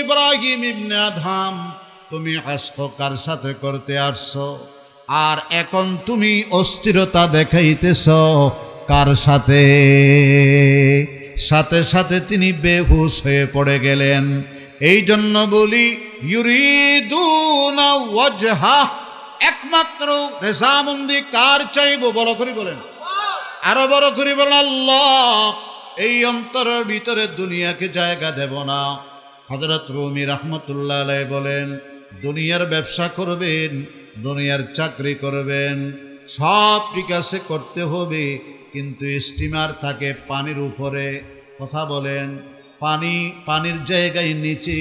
ইব্রাহিম ইবনে আদহাম, তুমি আশক কার সাথে করতে আসছো? আর এখন তুমি অস্থিরতা দেখাইতেছ কার সাথে? সাথে সাথে তিনি বেহুশ হয়ে পড়ে গেলেন। এই জন্য বলি, ইউরিদুনা ওয়াজহা, একমাত্র রেজামন্দি কার চাইব? বড় করে বলেন, আরো বড় করে বলেন, আল্লাহ। এই অন্তরের ভিতরে দুনিয়াকে জায়গা দেব না। হযরত রুমি রাহমাতুল্লাহ আলাইহি বলেন, দুনিয়ার ব্যবসা করবেন, দুনিয়ার চাকরি করবেন, সব ঠিক আছে, করতে হবে, কিন্তু স্টিমার থাকে পানির উপরে। কথা বলেন, পানির জায়গায় নিচে,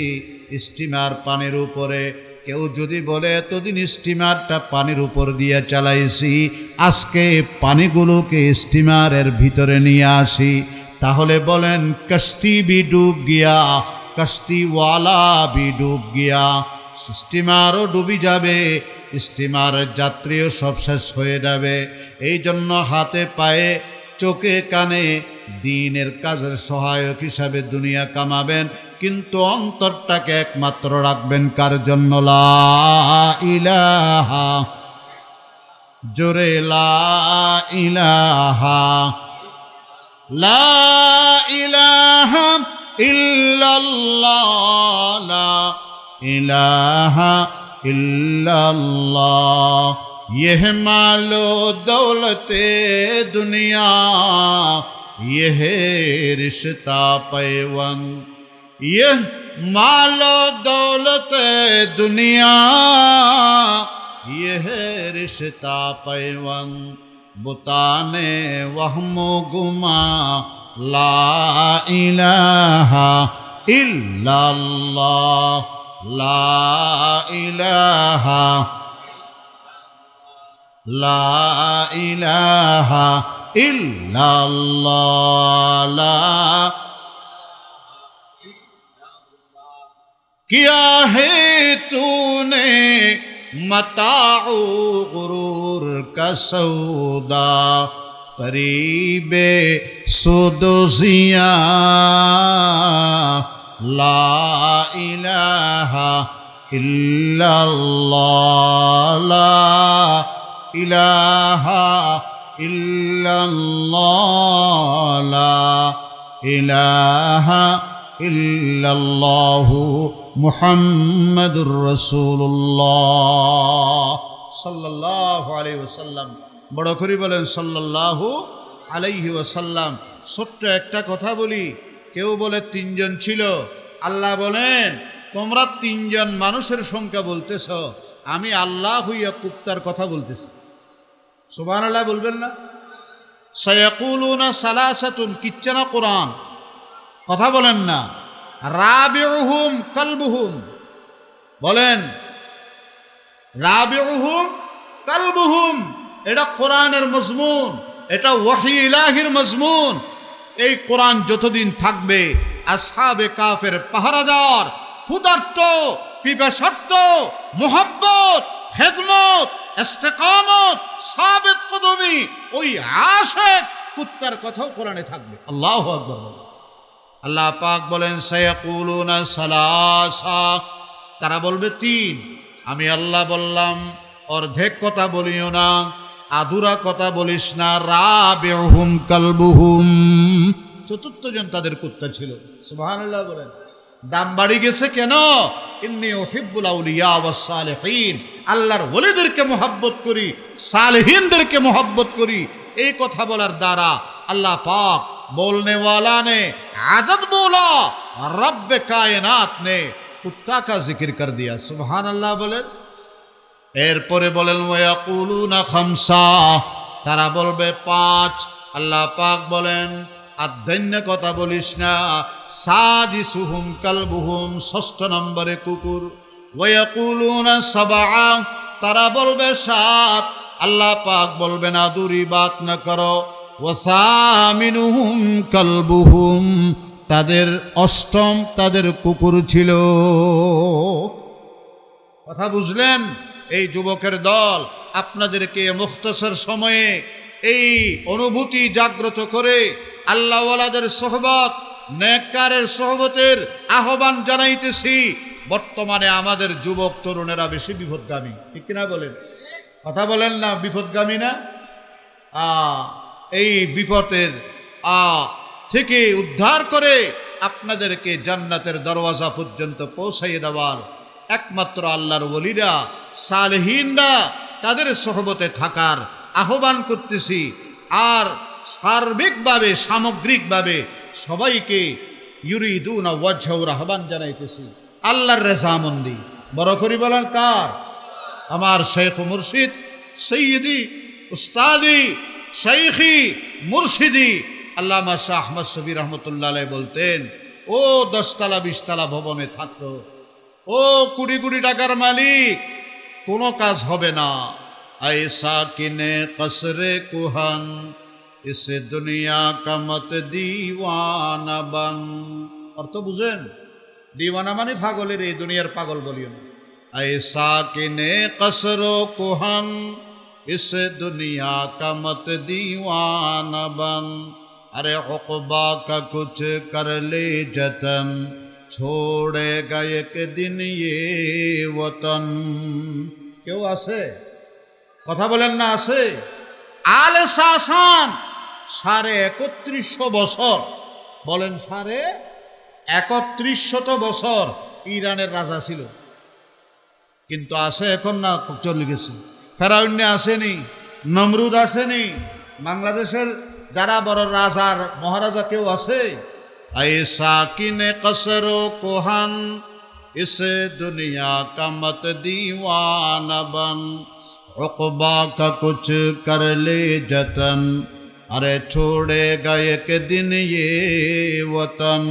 স্টিমার পানির উপরে। কেউ যদি বলে এতদিন স্টিমারটা পানির উপর দিয়ে চালাইছি, আজকে পানিগুলোকে স্টিমারের ভিতরে নিয়ে আসি, তাহলে বলেন কশ্তি ভি ডুব গিয়া, কশ্তিওয়ালা ভি ডুব গিয়া। স্টিমারও ডুবি যাবে, স্টিমারের যাত্রীও সব শেষ হয়ে যাবে। এই জন্য হাতে পায়ে চোখে কানে দ্বীনের কাজের সহায়ক হিসাবে দুনিয়া কামাবেন, কিন্তু অন্তরটাকে একমাত্র রাখবেন কার জন্য? লা ইলাহা, জোরে লা ইলাহা, লা ইলাহা ইল্লাল্লাহ, লা ইলাহা ইল্লাল্লাহ। यह मालो दौलते दुनिया, यह रिश्ता पैवन, यह मालो दौलते दुनिया, यह रिश्ता पैवन। बुताने वहमो गुमा, ला इलाहा इल्लल्लाह, ला इलाहा, ला इलाहा इल्लल्लाह, ला। किया है तूने मताउ गुरूर का सौदा, फरीबे सुदोजिया, ला इलाहा इल्लल्लाह, ला ইলাহা ইল্লাল্লাহ, লা ইলাহা ইল্লাল্লাহু মুহাম্মাদুর রাসূলুল্লাহ সাল্লাল্লাহু আলাইহি ওয়াসাল্লাম। বড় করে বলেন সাল্লাল্লাহু আলাইহি ওয়াসাল্লাম। ছোট্ট একটা কথা বলি, কেউ বলে 3 জন ছিল, আল্লাহ বলেন তোমরা 3 জন মানুষের সংখ্যা বলতেছ, আমি আল্লাহ হইয়া কুত্তার কথা বলতেছি। সুবহানাল্লাহ বলবেন না? সায়াকুলুনা সালাসাতুন, কিচ্ছা না কোরআন, কথা বলেন না। রাবিউহুম কালবুহুম, বলেন রাবিউহুম কালবুহুম, এটা কোরআনের মজমুন, এটা ওয়াহী ইলাহির মজমুন। এই কোরআন যতদিন থাকবে, আসহাবে কাফের পাহারাদার, ক্ষুধার্ত, পিপাসার্ত, মোহাব্বত, খেদমত, ইস্তেকামত, সাবিত কদমি, ওই আশিক কুত্তার কথাও কোরআনে থাকবে। আল্লাহু আকবার। আল্লাহ পাক বলেন সায়াকুলুনা সালাসা, তারা বলবে 3, আমি আল্লাহ বললাম অর্ধেক কথা বলিও না, আধুরা কথা বলিস না। রাবিউহুম কালবুহুম, চতুর্থ জন তাদের কুত্তা ছিল। সুবহানাল্লাহ বলেন। দাম বাড়ি গেছে কেন? ইন্নী উহিব্বুল আউলিয়া ওয়াস সালিহিন, আল্লাহর ওলিদেরকে মোহাব্বত করি, সালেহিনদেরকে মোহাব্বত করি। এই কথা বলার দ্বারা আল্লাহ পাক बोलने वाला ने आदत बोला, रब कायनात ने कुत्ता का जिक्र कर दिया। सुभान अल्लाह बोलें। एरपरे बोलें वयाकुलूना खमसा, तारा बोलबे पाँच। अल्लाह पाक बोलें अध्ययन कथा बोलिस ना। सादिसुहुम कलबुहुम, षष्ठ नम्बरे कुकुर। वयाकुलूना सबआ, तारा बोलबे सात। अल्लाह पाक बोलबे ना दूरी बात न करो। ওয়াসামিনুহুম কালবুহুম, তাদের অষ্টম তাদের কুকুর ছিল। কথা বুঝলেন? এই যুবকের দল আপনাদেরকে মুখতাসার সময়ে এই অনুভূতি জাগ্রত করে আল্লাহওয়ালাদের সোহবত, নেককারের সোহবতের আহ্বান জানাইতেছি। বর্তমানে আমাদের যুবক তরুণেরা বেশি বিপদগামী, ঠিক কিনা বলেন? কথা বলেন না, বিপদগামী না? এই বিপদের থেকে উদ্ধার করে আপনাদেরকে জান্নাতের দরওয়াজা পর্যন্ত পৌঁছাইয়ে দেওয়ার একমাত্র আল্লাহর ওলিরা, সালেহিনরা, তাদের সোহবতে থাকার আহ্বান করতেছি। আর সার্বিকভাবে সামগ্রিকভাবে সবাইকে ইউরিদুনা ওয়াজহুর আহ্বান জানাইতেছি আল্লাহর রেজামন্দি। বড় করি বলেন কার? আমার শেখ মুর্শিদ সৈয়দি উস্তাদি শাইখি মুর্শিদি আল্লামা শাহ আহমদ শফি রহমতুল্লাহ আলাইহি বলতেন, ও 10 তলা 20 তলা ভবনে থাকো, ও কোটি কোটি টাকার মালিক, কোনো কাজ হবে না। ऐसा किने कसरे कुहन, इसे दुनिया का मत दीवाना बन। অর্থ বুঝেন? দিওয়ানা মানে পাগলের, এই দুনিয়ার পাগল বলিও না। ऐसा किने कसरो कुहन, इस दुनिया का मत दीवाना बन। अरे उक़बा का कुछ कर ले जतन, छोड़ेगा एक दिन ये वतन। কেউ আছে? কথা বলেন না, আছে? আলে সাসান 3150 বছর, বলেন 3150 বছর ইরানের রাজা ছিল। কিন্তু আছে এখন না, চলে গেছে। ফেরাউন আসেনি, নমরুদ আসেনি, বাংলাদেশের যারা বড় রাজার মহারাজা কেউ আছে? ऐसा किने कसरो कोहन, इस दुनिया का मत दीवाना बन। उक़बा का कुछ कर ले जतन, अरे छोड़ेगा एक दिन ये वतन।